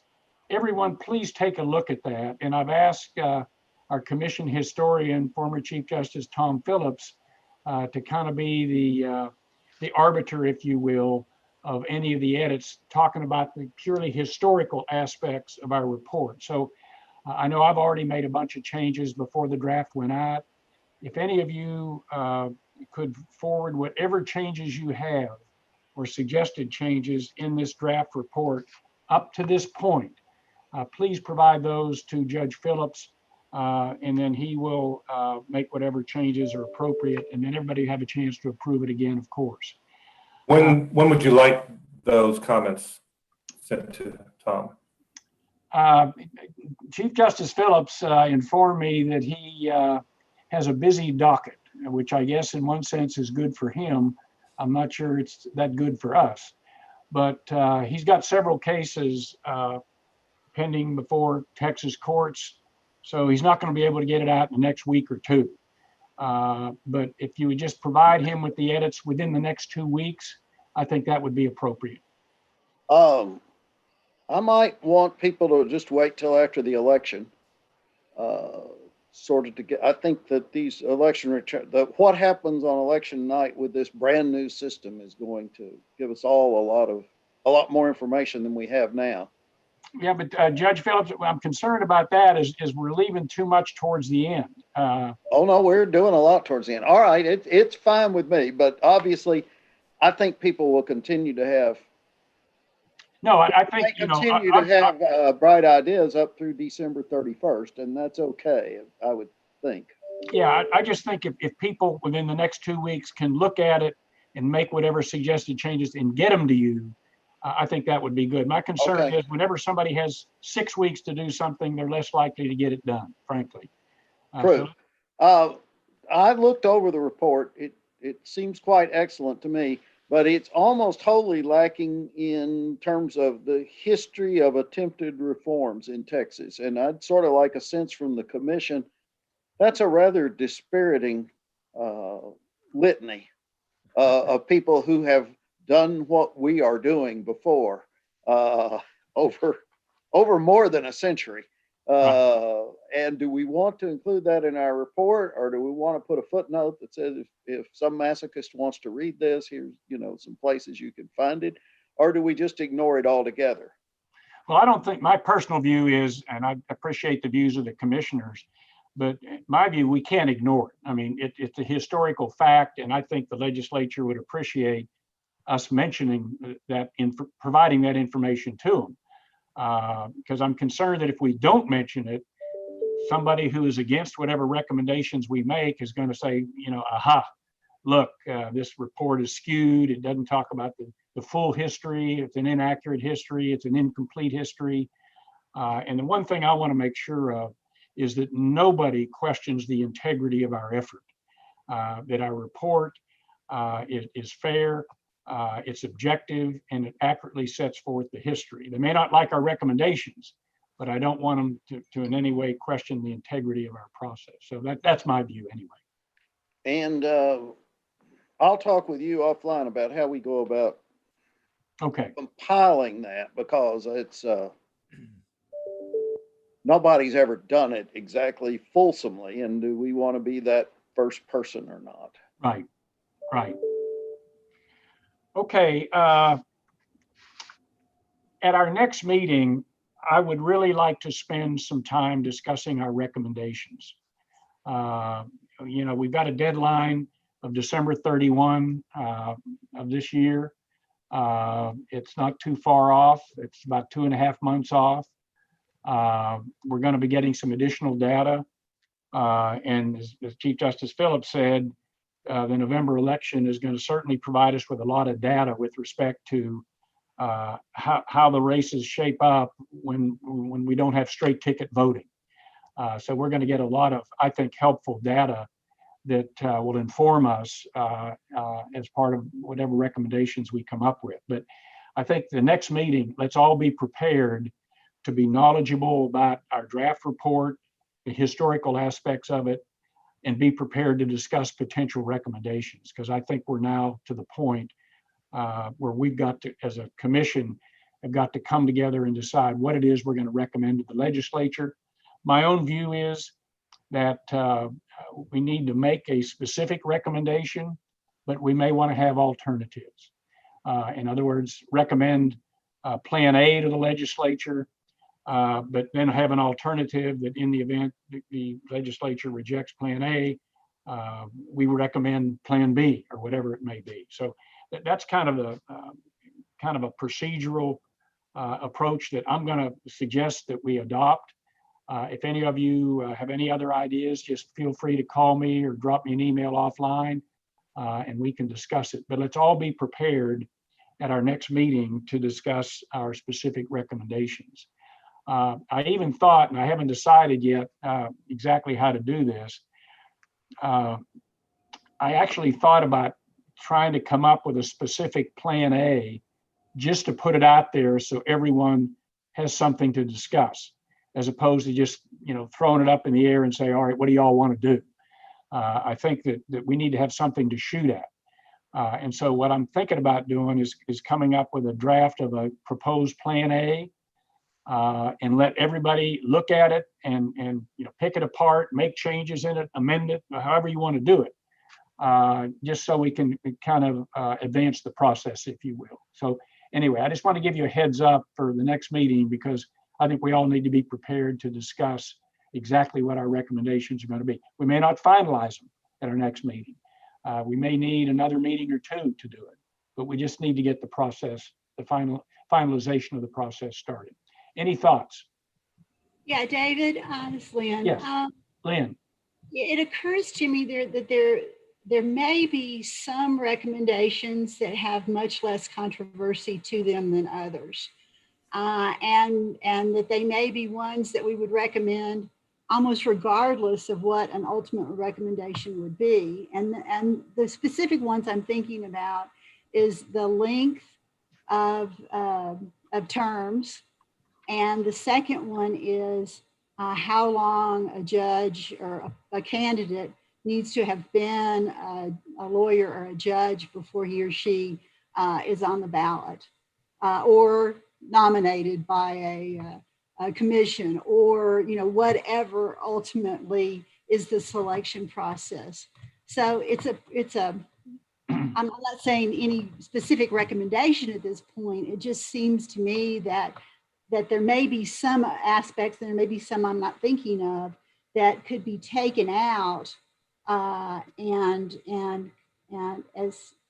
everyone, please take a look at that. And I've asked our commission historian, former Chief Justice Tom Phillips, to kind of be the arbiter, if you will, of any of the edits, talking about the purely historical aspects of our report. So I know I've already made a bunch of changes before the draft went out. If any of you could forward whatever changes you have or suggested changes in this draft report up to this point, please provide those to Judge Phillips, and then he will make whatever changes are appropriate, and then everybody have a chance to approve it again, of course. When would you like those comments sent to Tom? Chief Justice Phillips informed me that he has a busy docket, which I guess in one sense is good for him. I'm not sure it's that good for us, but he's got several cases pending before Texas courts. So he's not going to be able to get it out in the next week or two. But if you would just provide him with the edits within the next 2 weeks, I think that would be appropriate. I might want people to just wait till after the election, I think that these election what happens on election night with this brand new system is going to give us all a lot more information than we have now. Yeah, but Judge Phillips, what I'm concerned about that is we're leaving too much towards the end. Oh no, we're doing a lot towards the end. All right, it's fine with me, but obviously, I think people will continue to have. No, I think they continue to have bright ideas up through December 31st, and that's okay, I would think. Yeah, I just think if people within the next 2 weeks can look at it and make whatever suggested changes and get them to you, I think that would be good. My concern is whenever somebody has 6 weeks to do something, they're less likely to get it done, frankly. True. I looked over the report. It seems quite excellent to me, but it's almost wholly lacking in terms of the history of attempted reforms in Texas. And I'd sort of like a sense from the commission. That's a rather dispiriting litany of people who have done what we are doing before over more than a century. And do we want to include that in our report, or do we want to put a footnote that says if some masochist wants to read this, here's, you know, some places you can find it, or do we just ignore it altogether? Well, I don't think, my personal view is, and I appreciate the views of the commissioners, but my view, we can't ignore it. I mean, it's a historical fact, and I think the legislature would appreciate us mentioning that, in providing that information to them. Because I'm concerned that if we don't mention it, somebody who is against whatever recommendations we make is going to say, you know, aha, look, this report is skewed. It doesn't talk about the full history. It's an inaccurate history. It's an incomplete history. And the one thing I want to make sure of is that nobody questions the integrity of our effort, that our report is fair, it's objective, and it accurately sets forth the history. They may not like our recommendations, but I don't want them to in any way question the integrity of our process. So that's my view anyway. And I'll talk with you offline about how we go about compiling that, because it's nobody's ever done it exactly fulsomely, and do we want to be that first person or not? Right, right. Okay, at our next meeting, I would really like to spend some time discussing our recommendations. You know, we've got a deadline of December 31 of this year. It's not too far off. It's about 2.5 months off. We're going to be getting some additional data. And as Chief Justice Phillips said, the November election is going to certainly provide us with a lot of data with respect to how the races shape up when we don't have straight ticket voting. So we're going to get a lot of, I think, helpful data that will inform us as part of whatever recommendations we come up with. But I think the next meeting, let's all be prepared to be knowledgeable about our draft report, the historical aspects of it, and be prepared to discuss potential recommendations, because I think we're now to the point where we've got to, as a commission, have got to come together and decide what it is we're going to recommend to the legislature. My own view is that we need to make a specific recommendation, but we may want to have alternatives. In other words, recommend Plan A to the legislature, but then have an alternative that in the event the legislature rejects Plan A, we recommend Plan B or whatever it may be. So that's kind of a procedural approach that I'm going to suggest that we adopt. If any of you have any other ideas, just feel free to call me or drop me an email offline, and we can discuss it. But let's all be prepared at our next meeting to discuss our specific recommendations. I even thought, and I haven't decided yet exactly how to do this, I actually thought about trying to come up with a specific Plan A just to put it out there so everyone has something to discuss, as opposed to just, you know, throwing it up in the air and say, all right, what do y'all want to do? I think that we need to have something to shoot at. And so what I'm thinking about doing is coming up with a draft of a proposed Plan A, and let everybody look at it and you know, pick it apart, make changes in it, amend it, however you want to do it, just so we can kind of advance the process, if you will. So anyway, I just want to give you a heads up for the next meeting, because I think we all need to be prepared to discuss exactly what our recommendations are going to be. We may not finalize them at our next meeting. We may need another meeting or two to do it, but we just need to get the process, the finalization of the process started. Any thoughts? Yeah, David, this is Lynn. Yes, Lynn. It occurs to me that there may be some recommendations that have much less controversy to them than others. And that they may be ones that we would recommend almost regardless of what an ultimate recommendation would be. And the specific ones I'm thinking about is the length of terms. And the second one is how long a judge or a candidate needs to have been a lawyer or a judge before he or she is on the ballot or nominated by a commission, or whatever ultimately is the selection process. So I'm not saying any specific recommendation at this point. It just seems to me that there may be some aspects, there may be some I'm not thinking of, that could be taken out and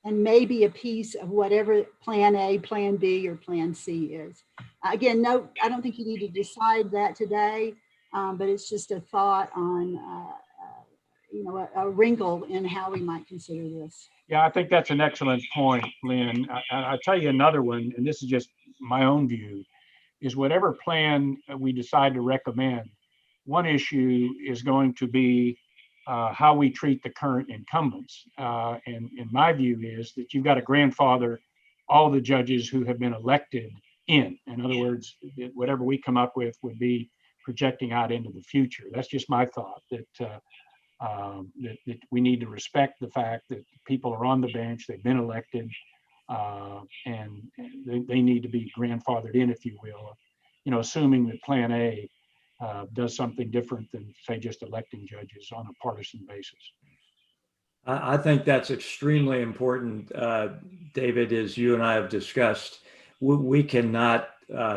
maybe a piece of whatever plan A, plan B, or plan C is. Again, no, I don't think you need to decide that today, but it's just a thought on a wrinkle in how we might consider this. Yeah, I think that's an excellent point, Lynn. I'll tell you another one, and this is just my own view, is whatever plan we decide to recommend, one issue is going to be how we treat the current incumbents. And my view is that you've got to grandfather all the judges who have been elected in. In other words, whatever we come up with would be projecting out into the future. That's just my thought, that we need to respect the fact that people are on the bench, they've been elected, and they need to be grandfathered in, if you will, assuming that Plan A does something different than, say, just electing judges on a partisan basis. I think that's extremely important, David, as you and I have discussed. We cannot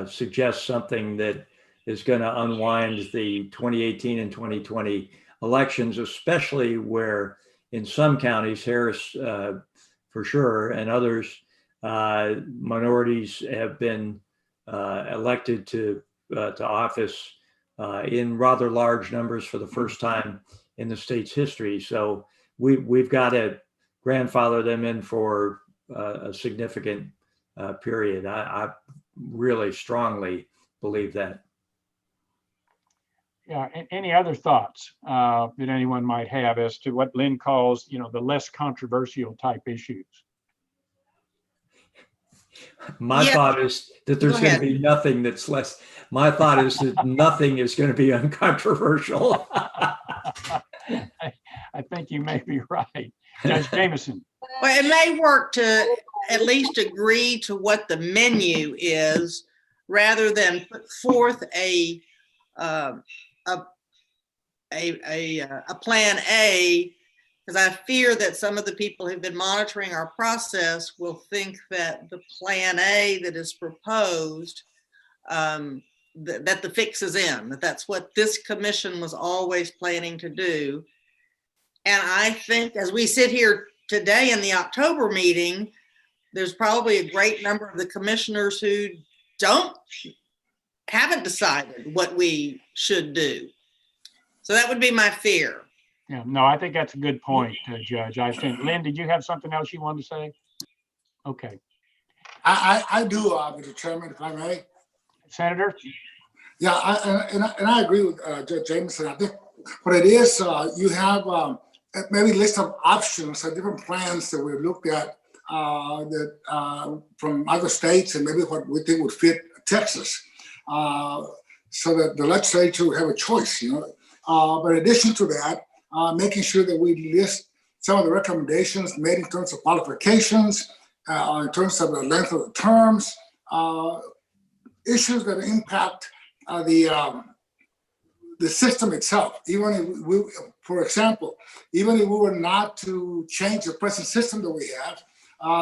suggest something that is going to unwind the 2018 and 2020 elections, especially where in some counties, Harris for sure, and others, minorities have been elected to office in rather large numbers for the first time in the state's history. So we've got to grandfather them in for a significant period. I really strongly believe that. Yeah. Any other thoughts that anyone might have as to what Lynn calls, the less controversial type issues? My thought is that there's going to be nothing that's less. My thought is that nothing is going to be uncontroversial. I think you may be right. Judge Jameson. Well, it may work to at least agree to what the menu is rather than put forth a plan A, because I fear that some of the people who've been monitoring our process will think that the plan A that is proposed, that the fix is in, that's what this commission was always planning to do. And I think as we sit here today in the October meeting, there's probably a great number of the commissioners who haven't decided what we should do. So that would be my fear. Yeah, no, I think that's a good point, Judge. I think, Lynn, did you have something else you wanted to say? Okay. I do, Mr. Chairman, if I may. Senator? Yeah, I agree with Judge Jameson. I think what it is, you have maybe a list of options or different plans that we've looked at that from other states and maybe what we think would fit Texas, so that the legislature would have a choice, But in addition to that, making sure that we list some of the recommendations made in terms of qualifications, in terms of the length of the terms, issues that impact the system itself. Even if we, for example, even if we were not to change the present system that we have,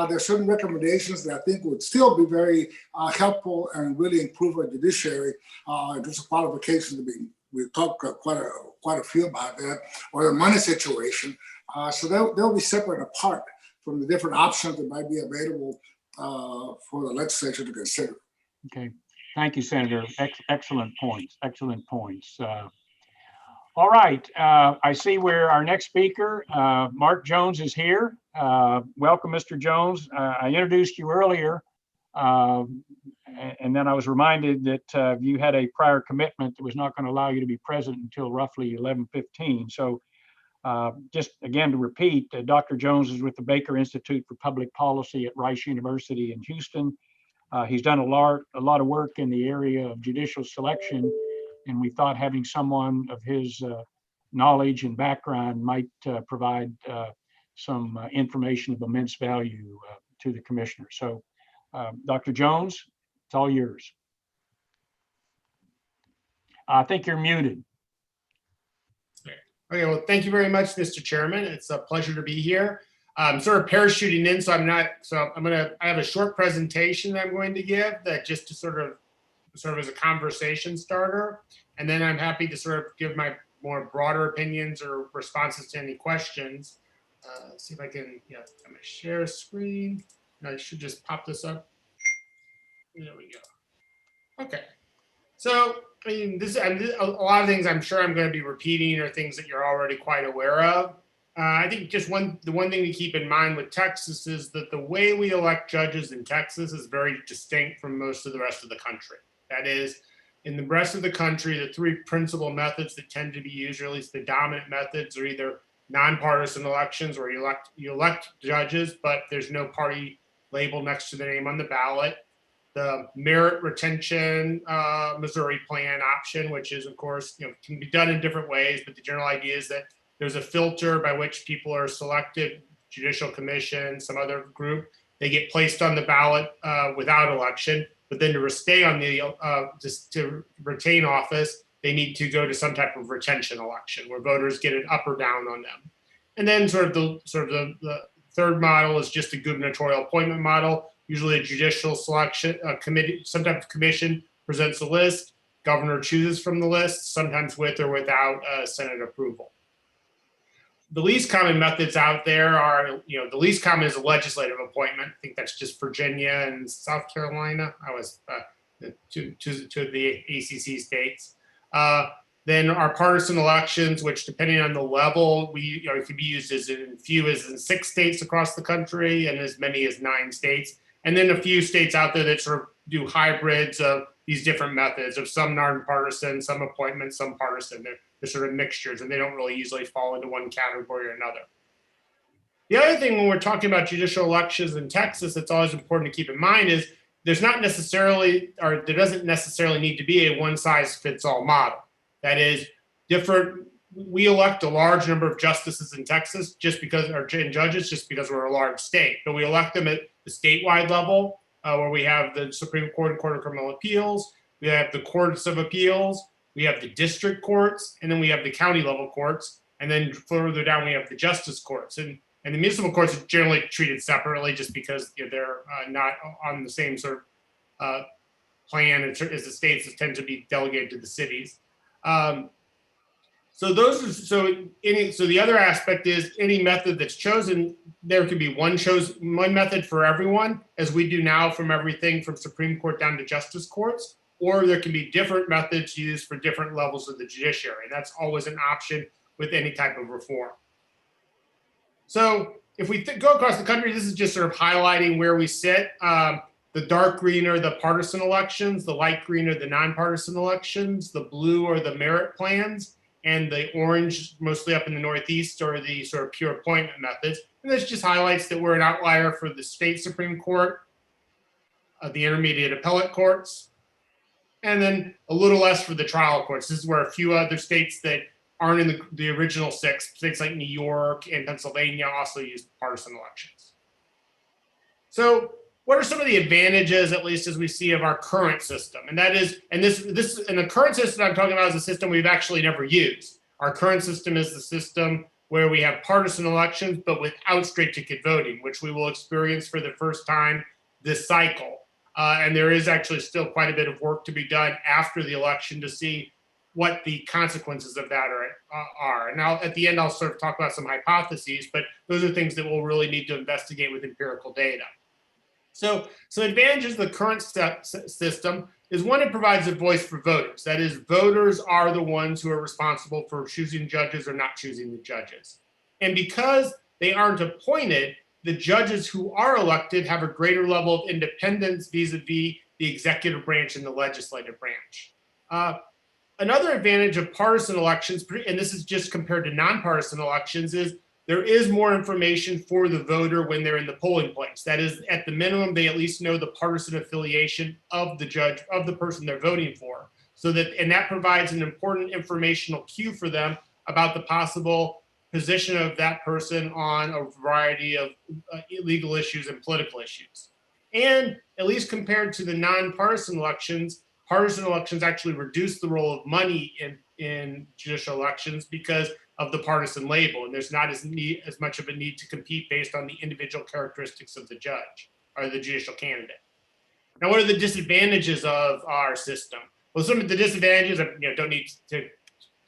there are certain recommendations that I think would still be very helpful and really improve our judiciary in terms of qualifications. We talked quite a few about that, or the money situation. So they'll be separate and apart from the different options that might be available for the legislature to consider. Okay, thank you, Senator. Excellent points. Excellent points. All right, I see where our next speaker, Mark Jones, is here. Welcome, Mr. Jones. I introduced you earlier And then I was reminded that you had a prior commitment that was not going to allow you to be present until roughly 11:15. So just again to repeat, Dr. Jones is with the Baker Institute for Public Policy at Rice University in Houston. He's done a lot of work in the area of judicial selection, and we thought having someone of his knowledge and background might provide some information of immense value to the commissioner. So Dr. Jones, it's all yours. I think you're muted. Okay, well, thank you very much, Mr. Chairman. It's a pleasure to be here. I'm sort of parachuting in, I have a short presentation that I'm going to give that just to sort of serve as a conversation starter. And then I'm happy to sort of give my more broader opinions or responses to any questions. See if I can, I'm gonna share a screen. I should just pop this up. There we go. Okay. So, I mean, a lot of things I'm sure I'm going to be repeating are things that you're already quite aware of. I think just the one thing to keep in mind with Texas is that the way we elect judges in Texas is very distinct from most of the rest of the country. That is, in the rest of the country, the three principal methods that tend to be used, or at least the dominant methods, are either nonpartisan elections where you elect judges, but there's no party label next to the name on the ballot. The merit retention Missouri plan option, which is, of course, can be done in different ways, but the general idea is that there's a filter by which people are selected, Judicial Commission, some other group. They get placed on the ballot without election, but then to stay on the, to retain office, they need to go to some type of retention election where voters get an up or down on them. And then the third model is just a gubernatorial appointment model. Usually a judicial selection committee, some type of commission presents a list. Governor chooses from the list, sometimes with or without Senate approval. The least common methods out there are, the least common is a legislative appointment. I think that's just Virginia and South Carolina. I was to the ACC states. Then our partisan elections, which depending on the level, it could be used as few as in 6 states across the country and as many as 9 states. And then a few states out there that sort of do hybrids of these different methods of some nonpartisan, some appointments, some partisan. They're sort of mixtures and they don't really easily fall into one category or another. The other thing when we're talking about judicial elections in Texas, that's always important to keep in mind is there doesn't necessarily need to be a one size fits all model. That is we elect a large number of justices in Texas and judges just because we're a large state, but we elect them at the statewide level where we have the Supreme Court and Court of Criminal Appeals, we have the Courts of Appeals, we have the district courts, and then we have the county level courts, and then further down we have the justice courts. And the municipal courts are generally treated separately just because they're not on the same sort of plan as the states that tend to be delegated to the cities. So the other aspect is any method that's chosen, there could be one method for everyone, as we do now from everything from Supreme Court down to justice courts, or there can be different methods used for different levels of the judiciary. That's always an option with any type of reform. So if we go across the country, this is just sort of highlighting where we sit. The dark green are the partisan elections, the light green are the nonpartisan elections, the blue are the merit plans, and the orange, mostly up in the Northeast, are the sort of pure appointment methods. And this just highlights that we're an outlier for the state Supreme Court, the intermediate appellate courts, and then a little less for the trial courts. This is where a few other states that aren't in the original 6, states like New York and Pennsylvania also use partisan elections. So what are some of the advantages, at least as we see, of our current system? And that is, and the current system I'm talking about is a system we've actually never used. Our current system is the system where we have partisan elections, but without straight ticket voting, which we will experience for the first time this cycle. And there is actually still quite a bit of work to be done after the election to see what the consequences of that are. And now at the end, I'll sort of talk about some hypotheses, but those are things that we'll really need to investigate with empirical data. So advantages of the current system is one, it provides a voice for voters. That is, voters are the ones who are responsible for choosing judges or not choosing the judges. And because they aren't appointed, the judges who are elected have a greater level of independence vis-a-vis the executive branch and the legislative branch. Another advantage of partisan elections, and this is just compared to nonpartisan elections, is there is more information for the voter when they're in the polling place. That is, at the minimum, they at least know the partisan affiliation of the judge, of the person they're voting for. So that, and that provides an important informational cue for them about the possible position of that person on a variety of legal issues and political issues. And at least compared to the nonpartisan elections, partisan elections actually reduce the role of money in judicial elections because of the partisan label, and there's not as much of a need to compete based on the individual characteristics of the judge or the judicial candidate. Now, what are the disadvantages of our system? Well, some of the disadvantages, I don't need to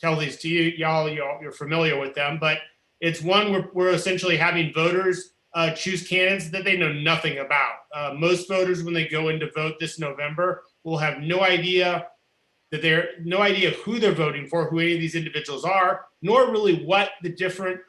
tell these to you, you're familiar with them, but it's one, we're essentially having voters choose candidates that they know nothing about. Most voters, when they go in to vote this November, will have no idea who they're voting for, who any of these individuals are, nor really what the different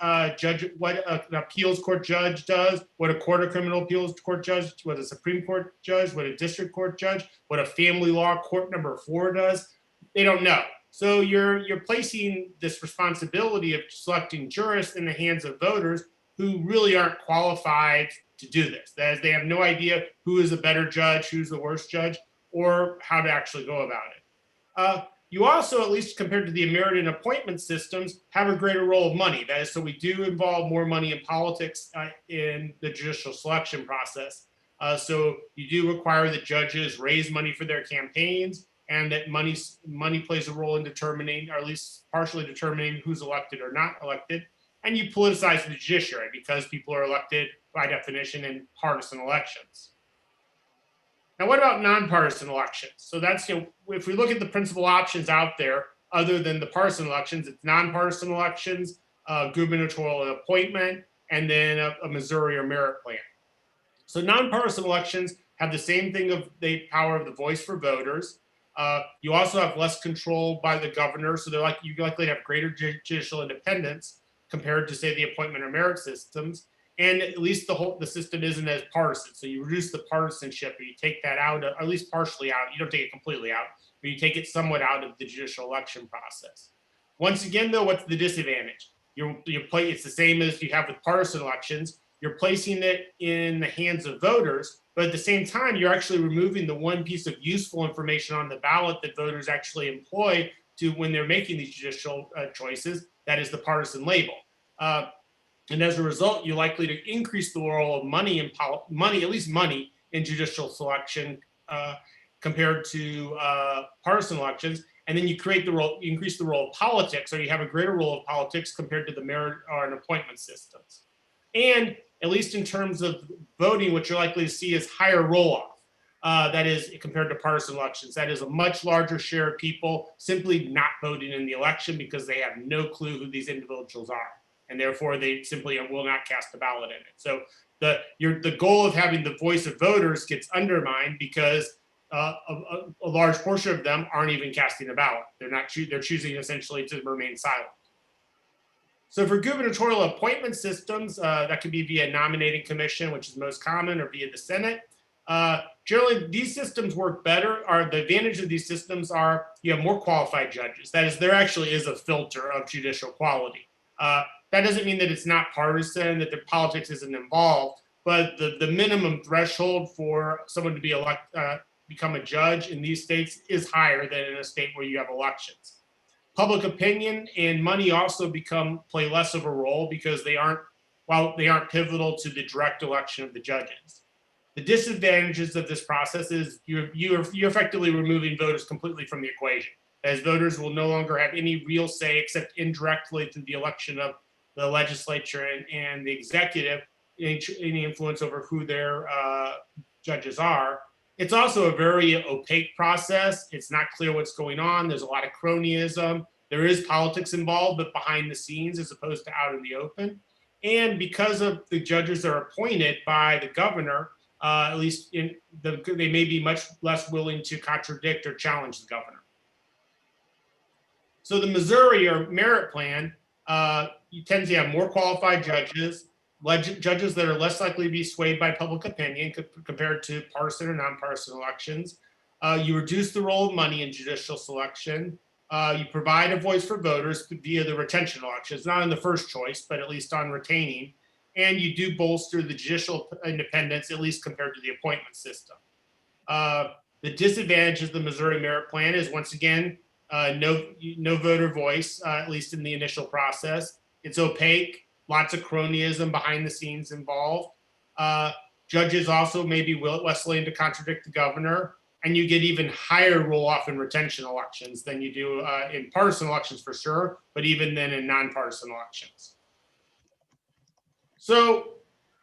what an appeals court judge does, what a court of criminal appeals court judge, what a Supreme Court judge, what a district court judge, what a family law court number 4 does. They don't know. So you're placing this responsibility of selecting jurists in the hands of voters who really aren't qualified to do this. That is, they have no idea who is a better judge, who's the worst judge, or how to actually go about it. You also, at least compared to the emerit and appointment systems, have a greater role of money. That is, so we do involve more money in politics in the judicial selection process. So you do require that judges raise money for their campaigns, and that money plays a role in determining, or at least partially determining, who's elected or not elected. And you politicize the judiciary because people are elected by definition in partisan elections. Now, what about nonpartisan elections? So that's, if we look at the principal options out there, other than the partisan elections, it's nonpartisan elections, gubernatorial appointment, and then a Missouri or merit plan. So nonpartisan elections have the same thing of the power of the voice for voters. You also have less control by the governor, so you likely have greater judicial independence compared to, say, the appointment or merit systems. And at least the system isn't as partisan. So you reduce the partisanship, or you take that out, or at least partially out. You don't take it completely out, but you take it somewhat out of the judicial election process. Once again, though, what's the disadvantage? It's the same as you have with partisan elections. You're placing it in the hands of voters, but at the same time, you're actually removing the one piece of useful information on the ballot that voters actually employ when they're making these judicial choices. That is the partisan label. And as a result, you're likely to increase the role of money, at least money in judicial selection compared to partisan elections. And then you increase the role of politics, or you have a greater role of politics compared to the merit or an appointment systems. And at least in terms of voting, what you're likely to see is higher roll-off. That is, compared to partisan elections, that is a much larger share of people simply not voting in the election because they have no clue who these individuals are. And therefore, they simply will not cast a ballot in it. So the goal of having the voice of voters gets undermined because a large portion of them aren't even casting a ballot. They're choosing essentially to remain silent. So for gubernatorial appointment systems, that could be via nominating commission, which is most common, or via the Senate. Generally, these systems work better. The advantage of these systems are you have more qualified judges. That is, there actually is a filter of judicial quality. That doesn't mean that it's not partisan, that the politics isn't involved, but the minimum threshold for someone to become a judge in these states is higher than in a state where you have elections. Public opinion and money also play less of a role because they aren't pivotal to the direct election of the judges. The disadvantages of this process is you're effectively removing voters completely from the equation, as voters will no longer have any real say except indirectly through the election of the legislature and the executive, any influence over who their judges are. It's also a very opaque process. It's not clear what's going on. There's a lot of cronyism. There is politics involved, but behind the scenes as opposed to out in the open. And because of the judges are appointed by the governor, at least they may be much less willing to contradict or challenge the governor. So the Missouri or merit plan, you tend to have more qualified judges, judges that are less likely to be swayed by public opinion compared to partisan or nonpartisan elections. You reduce the role of money in judicial selection. You provide a voice for voters via the retention elections, not on the first choice, but at least on retaining. And you do bolster the judicial independence, at least compared to the appointment system. The disadvantage of the Missouri Merit Plan is, once again, no voter voice, at least in the initial process. It's opaque, lots of cronyism behind the scenes involved. Judges also may be less willing to contradict the governor, and you get even higher roll-off in retention elections than you do in partisan elections for sure, but even then in nonpartisan elections. So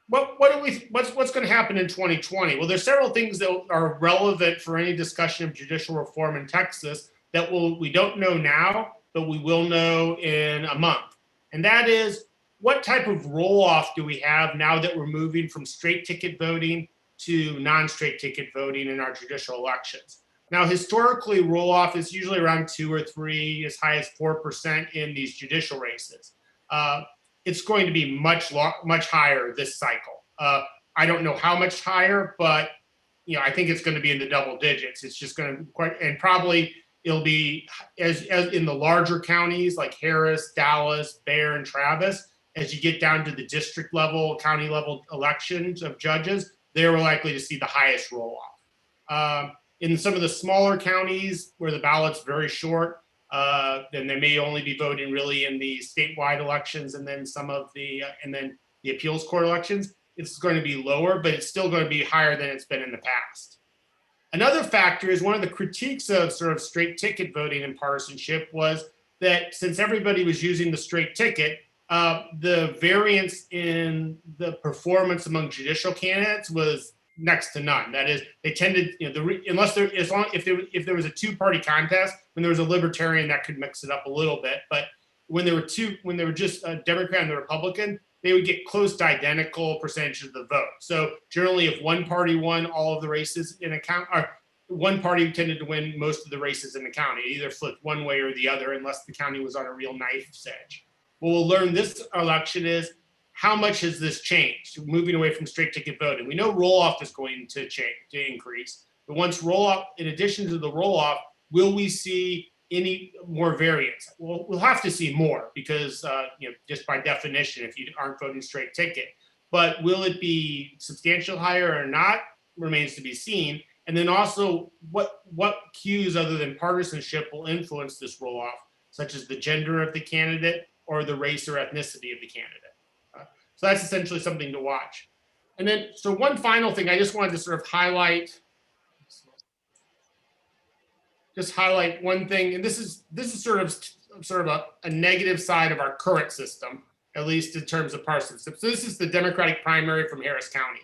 what's going to happen in 2020? Well, there's several things that are relevant for any discussion of judicial reform in Texas that we don't know now, but we will know in a month. And that is, what type of roll-off do we have now that we're moving from straight ticket voting to non-straight ticket voting in our judicial elections? Now, historically, roll-off is usually around 2 or 3, as high as 4% in these judicial races. It's going to be much higher this cycle. I don't know how much higher, but I think it's going to be in the double digits. It's just going to and probably it'll be as in the larger counties like Harris, Dallas, Bexar, and Travis. As you get down to the district level, county level elections of judges, they're likely to see the highest roll-off. In some of the smaller counties where the ballot's very short, then they may only be voting really in the statewide elections and then the appeals court elections. It's going to be lower, but it's still going to be higher than it's been in the past. Another factor is one of the critiques of sort of straight ticket voting and partisanship was that since everybody was using the straight ticket, the variance in the performance among judicial candidates was next to none. That is, they tended, if there was a two-party contest, when there was a libertarian, that could mix it up a little bit. But when there were just a Democrat and a Republican, they would get close to identical percentages of the vote. So generally, if one party won all of the races in a county, or one party tended to win most of the races in the county, it either flipped one way or the other, unless the county was on a real knife's edge. What we'll learn this election is how much has this changed, moving away from straight ticket voting. We know roll-off is going to change, to increase. But once roll-off, in addition to the roll-off, will we see any more variance? Well, we'll have to see more because, just by definition, if you aren't voting straight ticket. But will it be substantially higher or not remains to be seen. And then also, what cues other than partisanship will influence this roll-off, such as the gender of the candidate or the race or ethnicity of the candidate. So that's essentially something to watch. And then, so one final thing I just wanted to sort of highlight. Just highlight one thing, and this is sort of a negative side of our current system, at least in terms of partisanship. So this is the Democratic primary from Harris County.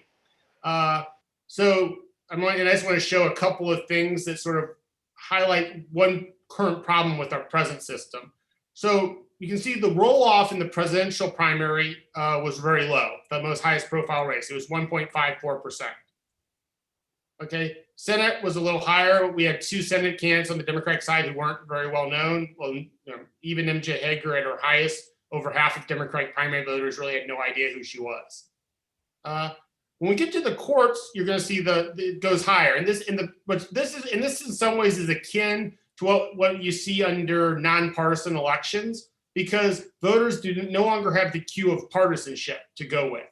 I just want to show a couple of things that sort of highlight one current problem with our present system. So you can see the roll-off in the presidential primary was very low, the most highest profile race. It was 1.54%. Okay, Senate was a little higher. We had 2 Senate candidates on the Democratic side who weren't very well known. Well, even MJ Hager at her highest, over half of Democratic primary voters really had no idea who she was. When we get to the courts, you're going to see it goes higher. And this in some ways is akin to what you see under nonpartisan elections, because voters no longer have the cue of partisanship to go with.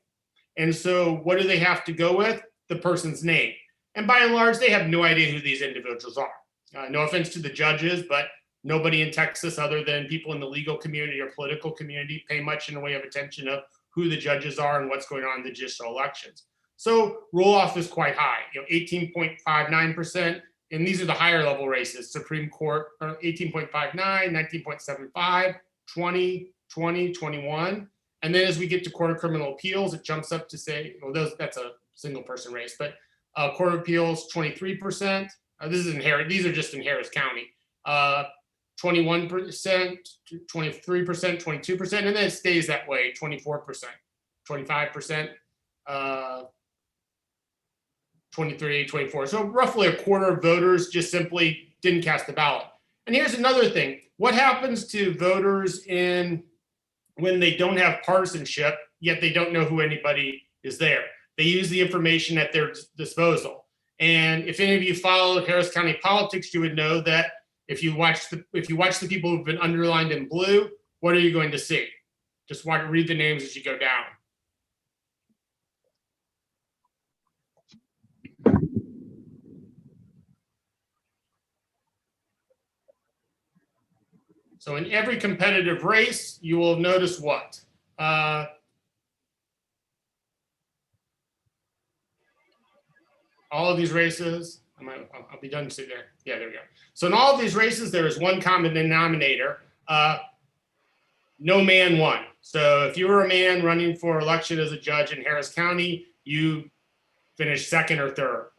And so what do they have to go with? The person's name. And by and large, they have no idea who these individuals are. No offense to the judges, but nobody in Texas other than people in the legal community or political community pay much in the way of attention of who the judges are and what's going on in the judicial elections. So roll-off is quite high, 18.59%. And these are the higher level races, Supreme Court, 18.59, 19.75, 20, 20, 21. And then as we get to Court of Criminal Appeals, it jumps up to say, that's a single person race, but Court of Appeals, 23%. These are just in Harris County. 21%, 23%, 22%, and then it stays that way, 24%, 25%, 23, 24. So roughly a quarter of voters just simply didn't cast the ballot. And here's another thing. What happens to voters when they don't have partisanship, yet they don't know who anybody is there? They use the information at their disposal. And if any of you follow Harris County politics, you would know that if you watch the people who've been underlined in blue, what are you going to see? Just read the names as you go down. So in every competitive race, you will notice what? All of these races, I'll be done soon there. Yeah, there we go. So in all of these races, there is one common denominator. No man won. So if you were a man running for election as a judge in Harris County, you finished second or third.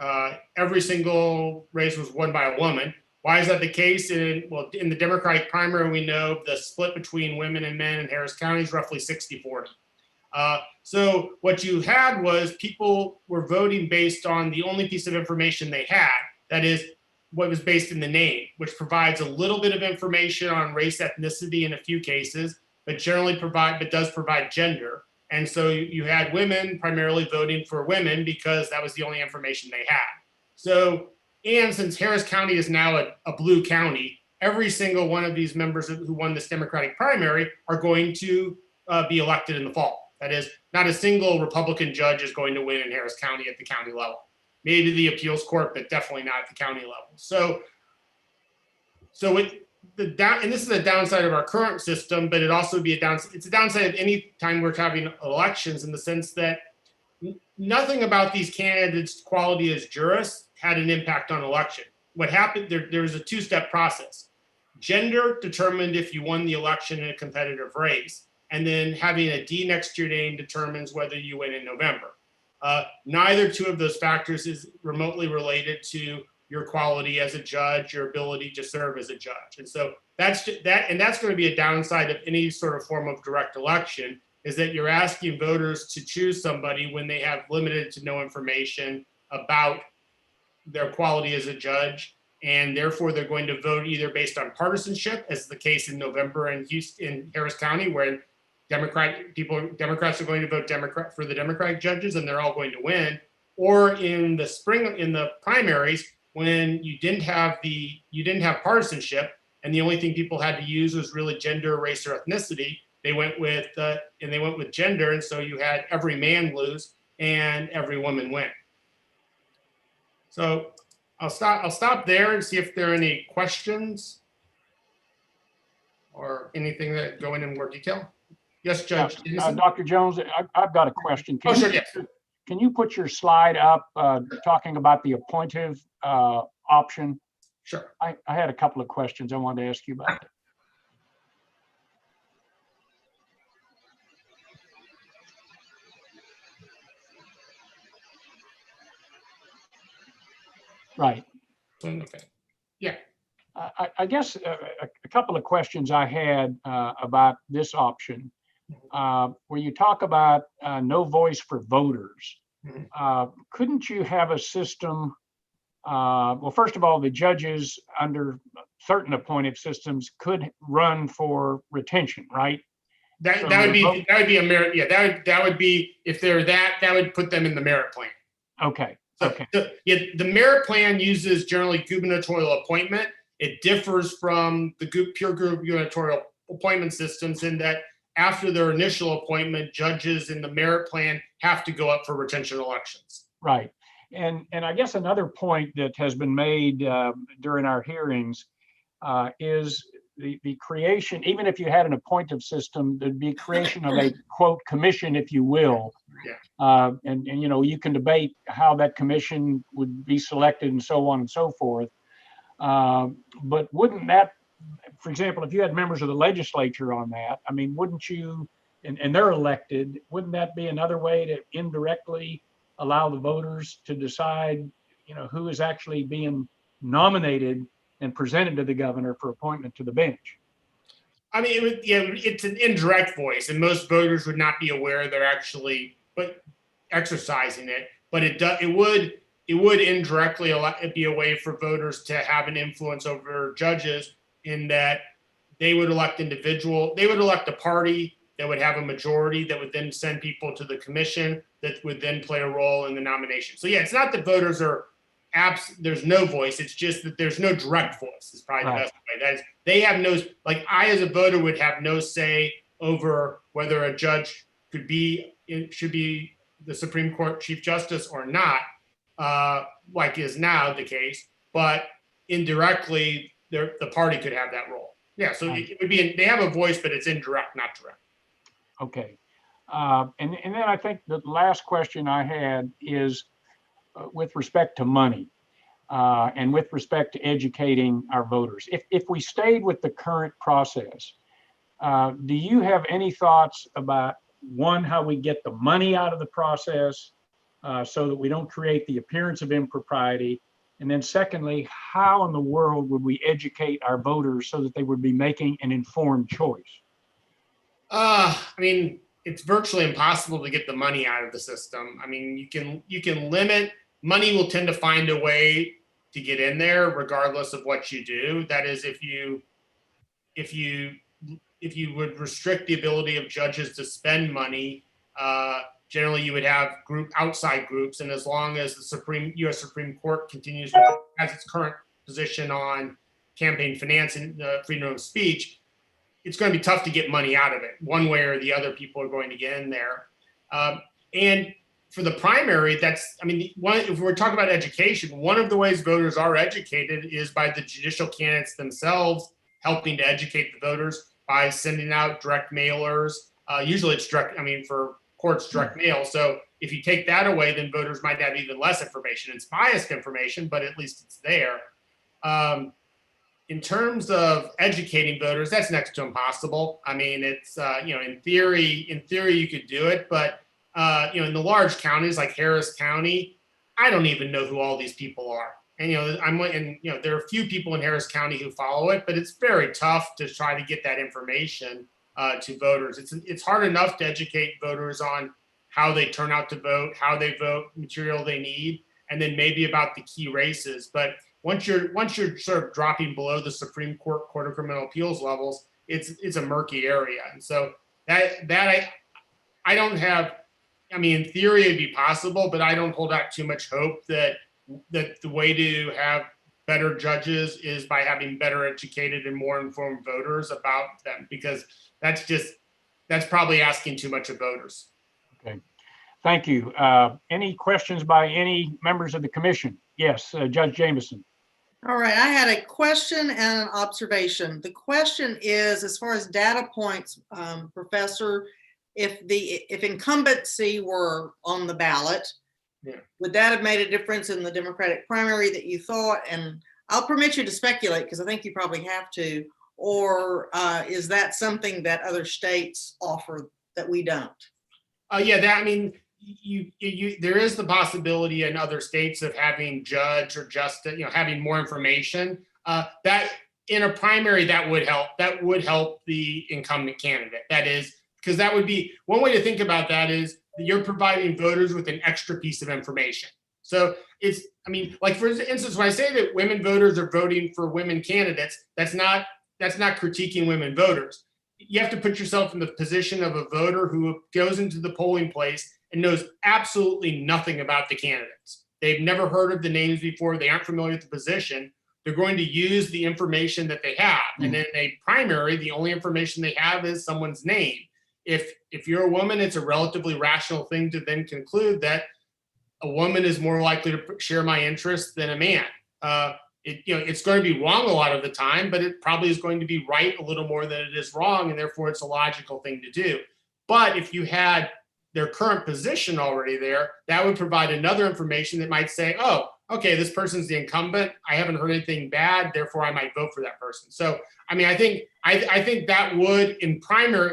Every single race was won by a woman. Why is that the case? In the Democratic primary, we know the split between women and men in Harris County is roughly 60-40. So what you had was people were voting based on the only piece of information they had, that is what was based in the name, which provides a little bit of information on race, ethnicity in a few cases, but does provide gender. And so you had women primarily voting for women because that was the only information they had. So, and since Harris County is now a blue county, every single one of these members who won this Democratic primary are going to be elected in the fall. That is, not a single Republican judge is going to win in Harris County at the county level. Maybe the appeals court, but definitely not at the county level. So and this is a downside of our current system, but it also be a downside. It's a downside of any time we're having elections, in the sense that nothing about these candidates' quality as jurists had an impact on election. What happened, there was a two-step process. Gender determined if you won the election in a competitive race, and then having a D next to your name determines whether you win in November. Neither two of those factors is remotely related to your quality as a judge, your ability to serve as a judge. And so that's going to be a downside of any sort of form of direct election, is that you're asking voters to choose somebody when they have limited to no information about their quality as a judge, and therefore they're going to vote either based on partisanship, as the case in November in Harris County, where Democrats are going to vote Democrat for the Democratic judges, and they're all going to win, or in the spring, in the primaries, when you didn't have partisanship, and the only thing people had to use was really gender, race, or ethnicity. They went with gender, and so you had every man lose and every woman win. So I'll stop there and see if there are any questions or anything that go into more detail. Yes, Judge. Dr. Jones, I've got a question. Sure, yes. Can you put your slide up talking about the appointive option? Sure. I had a couple of questions I wanted to ask you about. Right. Okay. Yeah. I guess a couple of questions I had about this option, where you talk about no voice for voters. Couldn't you have a system? Well, first of all, the judges under certain appointive systems could run for retention, right? That would be a merit. Yeah, that would be, if they're that would put them in the merit plan. Okay. So, okay. The merit plan uses generally gubernatorial appointment. It differs from the pure gubernatorial appointment systems in that after their initial appointment, judges in the merit plan have to go up for retention elections. Right. And I guess another point that has been made during our hearings is the creation, even if you had an appointive system, there'd be creation of a quote commission, if you will. Yeah. And you know, you can debate how that commission would be selected and so on and so forth. But wouldn't that, for example, if you had members of the legislature on that, I mean, wouldn't you, and they're elected, wouldn't that be another way to indirectly allow the voters to decide, you know, who is actually being nominated and presented to the governor for appointment to the bench? I mean, it's an indirect voice, and most voters would not be aware they're actually exercising it. But it would indirectly be a way for voters to have an influence over judges, in that they would elect a party that would have a majority that would then send people to the commission that would then play a role in the nomination. So yeah, it's not that voters are there's no voice. It's just that there's no direct voice is probably the best way. That is, they have no, like I as a voter would have no say over whether a judge should be the Supreme Court Chief Justice or not, like is now the case. But indirectly, the party could have that role. Yeah, so it would be, they have a voice, but it's indirect, not direct. Okay. And then I think the last question I had is with respect to money and with respect to educating our voters. If we stayed with the current process, do you have any thoughts about, one, how we get the money out of the process so that we don't create the appearance of impropriety? And then secondly, how in the world would we educate our voters so that they would be making an informed choice? I mean, it's virtually impossible to get the money out of the system. I mean, you can limit, money will tend to find a way to get in there regardless of what you do. That is, if you would restrict the ability of judges to spend money, generally you would have outside groups, and as long as the U.S. Supreme Court continues as its current position on campaign finance and freedom of speech, it's going to be tough to get money out of it. One way or the other, people are going to get in there. And for the primary, if we're talking about education, one of the ways voters are educated is by the judicial candidates themselves helping to educate the voters by sending out direct mailers. Usually it's direct, for courts, direct mail. So if you take that away, then voters might have even less information. It's biased information, but at least it's there. In terms of educating voters, that's next to impossible. I mean, it's, in theory you could do it, but, in the large counties like Harris County, I don't even know who all these people are. And, there are a few people in Harris County who follow it, but it's very tough to try to get that information to voters. It's hard enough to educate voters on how they turn out to vote, how they vote, material they need, and then maybe about the key races. But once you're sort of dropping below the Supreme Court Court of Criminal Appeals levels, it's a murky area. And so that I don't have. In theory, it'd be possible, but I don't hold out too much hope that the way to have better judges is by having better educated and more informed voters about them, because that's probably asking too much of voters. Okay, thank you. Any questions by any members of the commission? Yes, Judge Jameson. All right, I had a question and an observation. The question is, as far as data points, Professor, if incumbency were on the ballot, would that have made a difference in the Democratic primary that you thought? And I'll permit you to speculate because I think you probably have to. Or is that something that other states offer that we don't? There is the possibility in other states of having judge or justice, having more information. That in a primary, that would help. That would help the incumbent candidate. That is, because that would be one way to think about that is that you're providing voters with an extra piece of information. So it's, like for instance, when I say that women voters are voting for women candidates, that's not critiquing women voters. You have to put yourself in the position of a voter who goes into the polling place and knows absolutely nothing about the candidates. They've never heard of the names before. They aren't familiar with the position. They're going to use the information that they have. And in a primary, the only information they have is someone's name. If you're a woman, it's a relatively rational thing to then conclude that a woman is more likely to share my interests than a man. It's going to be wrong a lot of the time, but it probably is going to be right a little more than it is wrong, and therefore it's a logical thing to do. But if you had their current position already there, that would provide another information that might say, oh, okay, this person's the incumbent. I haven't heard anything bad, therefore I might vote for that person. So, I think that would in primary,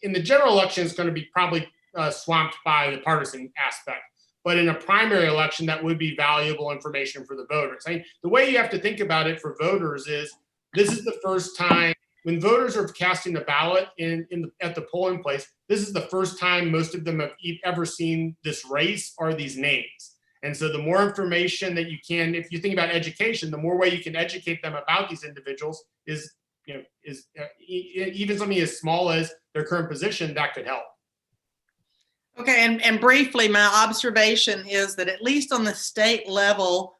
in the general election, it's going to be probably swamped by the partisan aspect. But in a primary election, that would be valuable information for the voters. The way you have to think about it for voters is this is the first time when voters are casting a ballot at the polling place. This is the first time most of them have ever seen this race or these names. And so the more information that you can, if you think about education, the more way you can educate them about these individuals is even something as small as their current position, that could help. Okay, and briefly, my observation is that at least on the state level,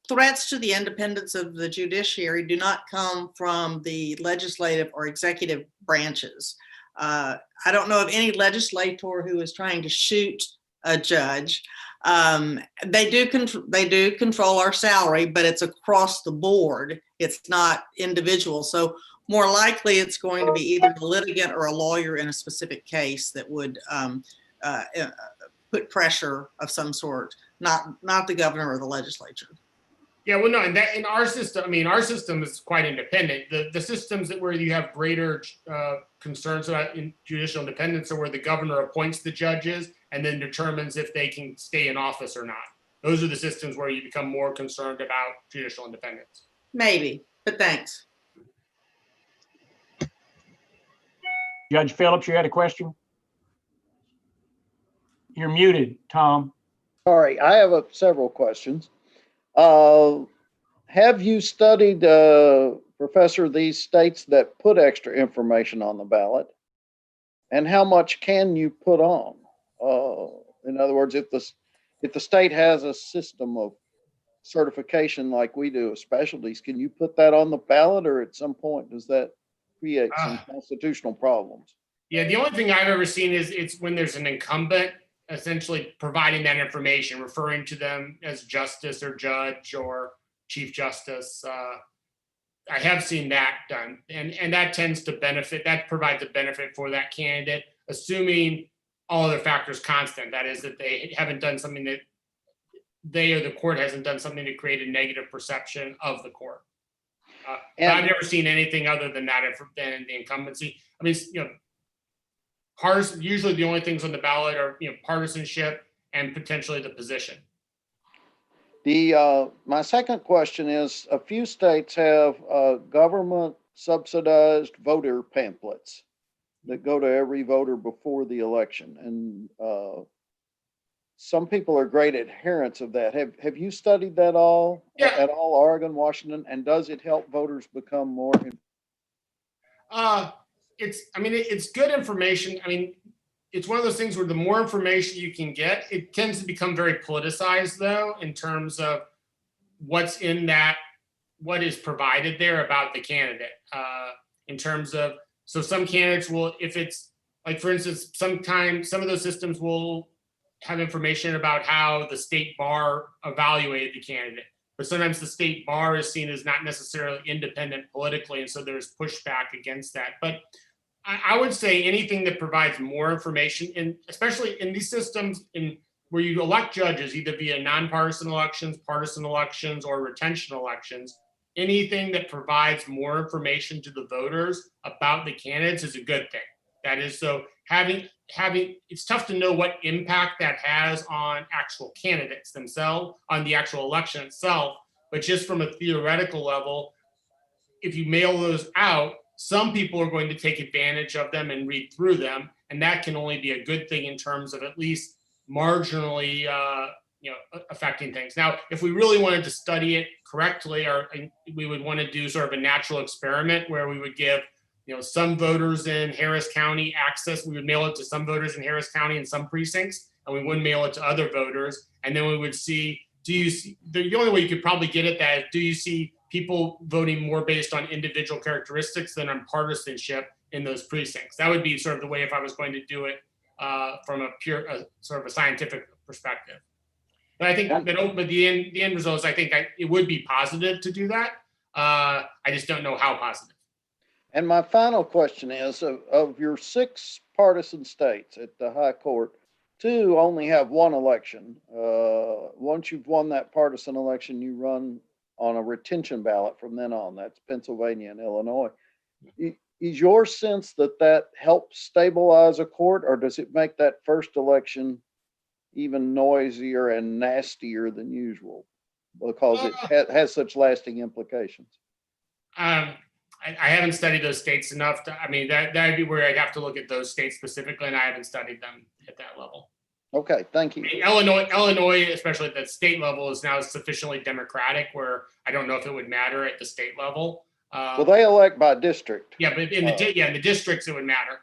threats to the independence of the judiciary do not come from the legislative or executive branches. I don't know of any legislator who is trying to shoot a judge. They do control our salary, but it's across the board. It's not individual. So more likely it's going to be either a litigant or a lawyer in a specific case that would put pressure of some sort, not the governor or the legislature. Yeah, well, no, and that in our system, I mean, our system is quite independent. The systems that where you have greater concerns about judicial independence are where the governor appoints the judges and then determines if they can stay in office or not. Those are the systems where you become more concerned about judicial independence. Maybe, but thanks. Judge Phillips, you had a question? You're muted, Tom. Sorry, I have several questions. Have you studied, Professor, these states that put extra information on the ballot? And how much can you put on? In other words, if the state has a system of certification like we do of specialties, can you put that on the ballot, or at some point does that create some constitutional problems? Yeah, the only thing I've ever seen is it's when there's an incumbent essentially providing that information, referring to them as justice or judge or chief justice. I have seen that done, and that tends to benefit, that provides a benefit for that candidate, assuming all other factors constant. That is, that they haven't done something that they or the court hasn't done something to create a negative perception of the court. But I've never seen anything other than that than the incumbency. I mean, usually the only things on the ballot are, partisanship and potentially the position. My second question is, a few states have government subsidized voter pamphlets that go to every voter before the election. And some people are great adherents of that. Have you studied that at all, Oregon, Washington? And does it help voters become more? It's good information. I mean, it's one of those things where the more information you can get, it tends to become very politicized, though, in terms of what's in that, what is provided there about the candidate. In terms of, so some candidates will, if it's like, for instance, sometimes some of those systems will have information about how the state bar evaluated the candidate. But sometimes the state bar is seen as not necessarily independent politically, and so there's pushback against that. But I would say anything that provides more information, and especially in these systems where you elect judges, either via nonpartisan elections, partisan elections, or retention elections, anything that provides more information to the voters about the candidates is a good thing. That is, so having it's tough to know what impact that has on actual candidates themselves, on the actual election itself, but just from a theoretical level, if you mail those out, some people are going to take advantage of them and read through them, and that can only be a good thing in terms of at least marginally, affecting things. Now, if we really wanted to study it correctly, or we would want to do sort of a natural experiment where we would give, some voters in Harris County access. We would mail it to some voters in Harris County in some precincts, and we wouldn't mail it to other voters. And then we would see, the only way you could probably get at that is, do you see people voting more based on individual characteristics than on partisanship in those precincts? That would be sort of the way if I was going to do it from a pure sort of a scientific perspective. But I think but the end result is, I think it would be positive to do that. I just don't know how positive. And my final question is, of your 6 partisan states at the high court, 2 only have one election. Once you've won that partisan election, you run on a retention ballot from then on. That's Pennsylvania and Illinois. Is your sense that helps stabilize a court, or does it make that first election even noisier and nastier than usual because it has such lasting implications? I haven't studied those states enough. That'd be where I'd have to look at those states specifically, and I haven't studied them at that level. Okay, thank you. Illinois, especially at the state level, is now sufficiently democratic where I don't know if it would matter at the state level. Well, they elect by district. Yeah, but in the districts it would matter.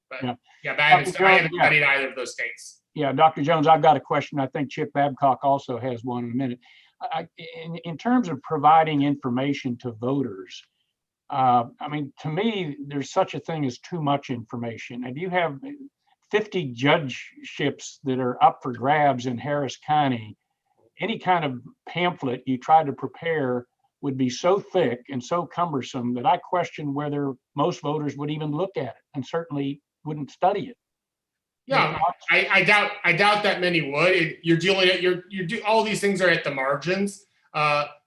But I haven't studied either of those states. Yeah, Dr. Jones, I've got a question. I think Chip Babcock also has one in a minute. in terms of providing information to voters, I mean, to me, there's such a thing as too much information. And you have 50 judgeships that are up for grabs in Harris County. Any kind of pamphlet you try to prepare would be so thick and so cumbersome that I question whether most voters would even look at it, and certainly wouldn't study it. Yeah, I doubt that many would. All these things are at the margins.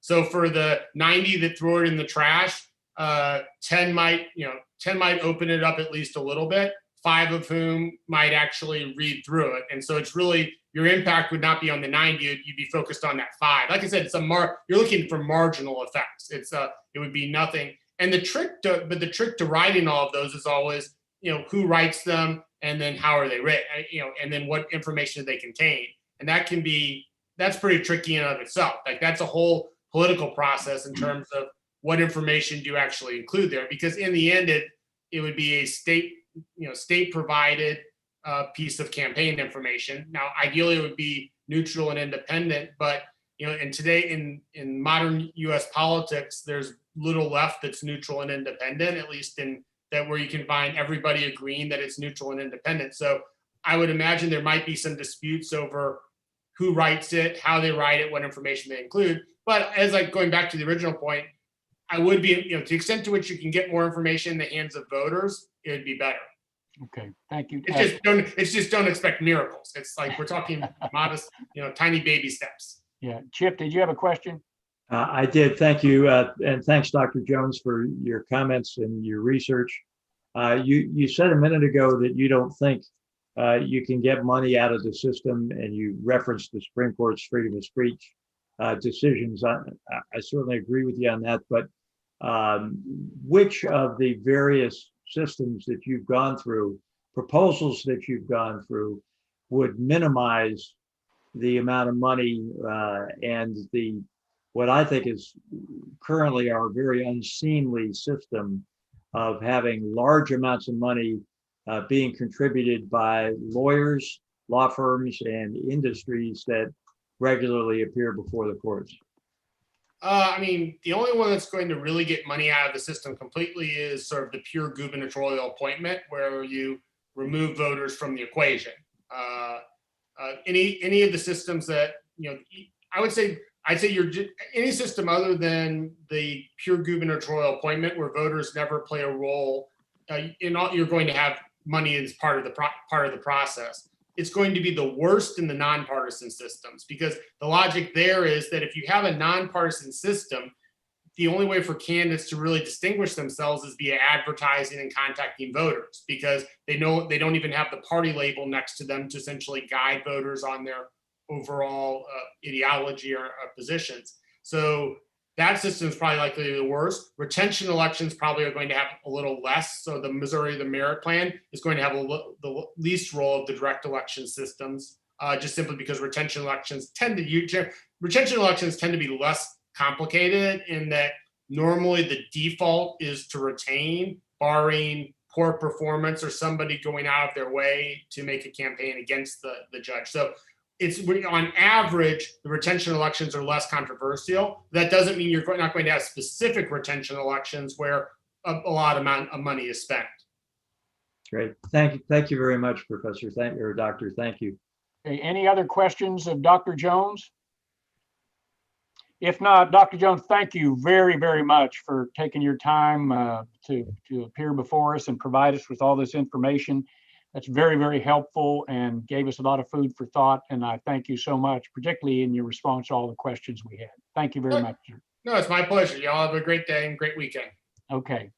So for the 90 that throw it in the trash, 10 might open it up at least a little bit. 5 of whom might actually read through it. And so it's really, your impact would not be on the 90, you'd be focused on that 5. Like I said, you're looking for marginal effects. It would be nothing. And the trick to writing all of those is always, who writes them, and then how are they written, and then what information do they contain. And that's pretty tricky in and of itself. Like that's a whole political process in terms of what information do you actually include there, because in the end, it would be a state provided piece of campaign information. Now, ideally, it would be neutral and independent, but and today in modern U.S. politics, there's little left that's neutral and independent, at least in that where you can find everybody agreeing that it's neutral and independent. So I would imagine there might be some disputes over who writes it, how they write it, what information they include. But as going back to the original point, I would be, to the extent to which you can get more information in the hands of voters, it would be better. Okay, thank you. It's just don't expect miracles. It's like we're talking modest, tiny baby steps. Yeah, Chip, did you have a question? I did, thank you. And thanks, Dr. Jones, for your comments and your research. You said a minute ago that you don't think you can get money out of the system, and you referenced the Supreme Court's freedom of speech decisions. I certainly agree with you on that, but which of the various systems that you've gone through, proposals that you've gone through, would minimize the amount of money and what I think is currently our very unseemly system of having large amounts of money being contributed by lawyers, law firms, and industries that regularly appear before the courts? The only one that's going to really get money out of the system completely is sort of the pure gubernatorial appointment, where you remove voters from the equation. Any of the systems that, I'd say any system other than the pure gubernatorial appointment, where voters never play a role, you're going to have money as part of the process. It's going to be the worst in the nonpartisan systems, because the logic there is that if you have a nonpartisan system, the only way for candidates to really distinguish themselves is via advertising and contacting voters, because they don't even have the party label next to them to essentially guide voters on their overall ideology or positions. So that system is probably likely to be the worst. Retention elections probably are going to have a little less. So the merit plan is going to have the least role of the direct election systems, just simply because retention elections tend to be less complicated, in that normally the default is to retain, barring poor performance or somebody going out of their way to make a campaign against the judge. So it's on average, the retention elections are less controversial. That doesn't mean you're not going to have specific retention elections where a lot of money is spent. Great. Thank you very much, Professor. Doctor. Thank you. Okay, any other questions of Dr. Jones? If not, Dr. Jones, thank you very, very much for taking your time to appear before us and provide us with all this information. That's very, very helpful and gave us a lot of food for thought. And I thank you so much, particularly in your response to all the questions we had. Thank you very much, sir. No, it's my pleasure. Y'all have a great day and great weekend. Okay.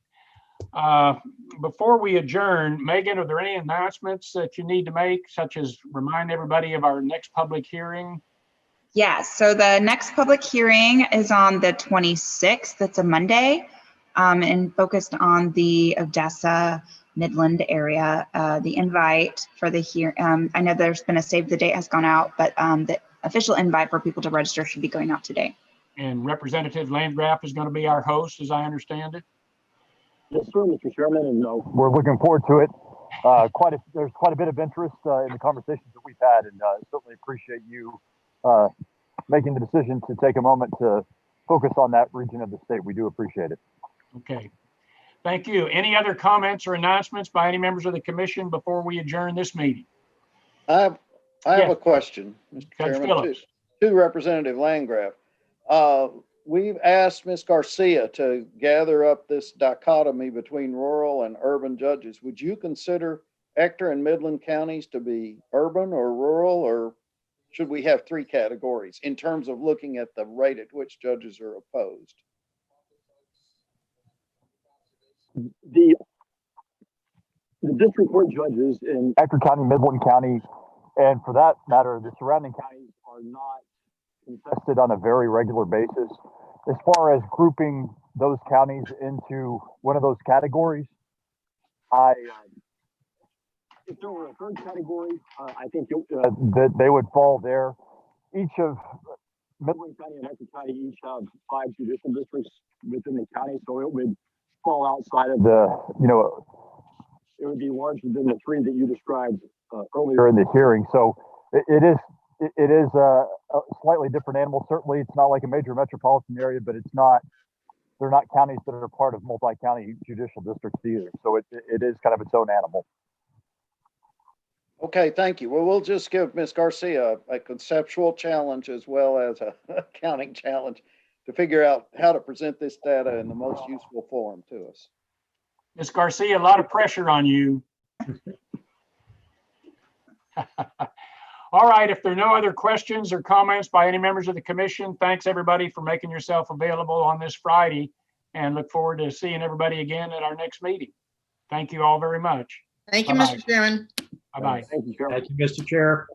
Before we adjourn, Megan, are there any announcements that you need to make, such as remind everybody of our next public hearing? Yes, so the next public hearing is on the 26th. It's a Monday, and focused on the Odessa Midland area. The invite for the hearing, I know there's been a save the date has gone out, but the official invite for people to register should be going out today. And Representative Landgraf is going to be our host, as I understand it. Yes, sir, Mr. Chairman, and we're looking forward to it. There's quite a bit of interest in the conversations that we've had, and certainly appreciate you making the decision to take a moment to focus on that region of the state. We do appreciate it. Okay. Thank you. Any other comments or announcements by any members of the commission before we adjourn this meeting? I have Yes. a question, Mr. Judge Chairman, Phillips. to Representative Landgraf. We've asked Ms. Garcia to gather up this dichotomy between rural and urban judges. Would you consider Ector and Midland counties to be urban or rural, or should we have three categories in terms of looking at the rate at which judges are opposed? The district court judges in Ector County, Midland County, and for that matter, the surrounding counties are not contested on a very regular basis. As far as grouping those counties into one of those categories, if there were a third category, I think that they would fall there. Each of Midland County and Ector County each have 5 judicial districts within the county, so it would fall outside of the, it would be larger than the 3 that you described earlier in the hearing. So it is a slightly different animal. Certainly, it's not like a major metropolitan area, but they're not counties that are part of multi-county judicial districts either. So it is kind of its own animal. Okay, thank you. Well, we'll just give Ms. Garcia a conceptual challenge as well as a accounting challenge to figure out how to present this data in the most useful form to us. Ms. Garcia, a lot of pressure on you. All right, if there are no other questions or comments by any members of the commission, thanks everybody for making yourself available on this Friday, and look forward to seeing everybody again at our next meeting. Thank you all very much. Thank you, Bye-bye. Mr. Chairman. Bye-bye. Thank you, Mr. Chair.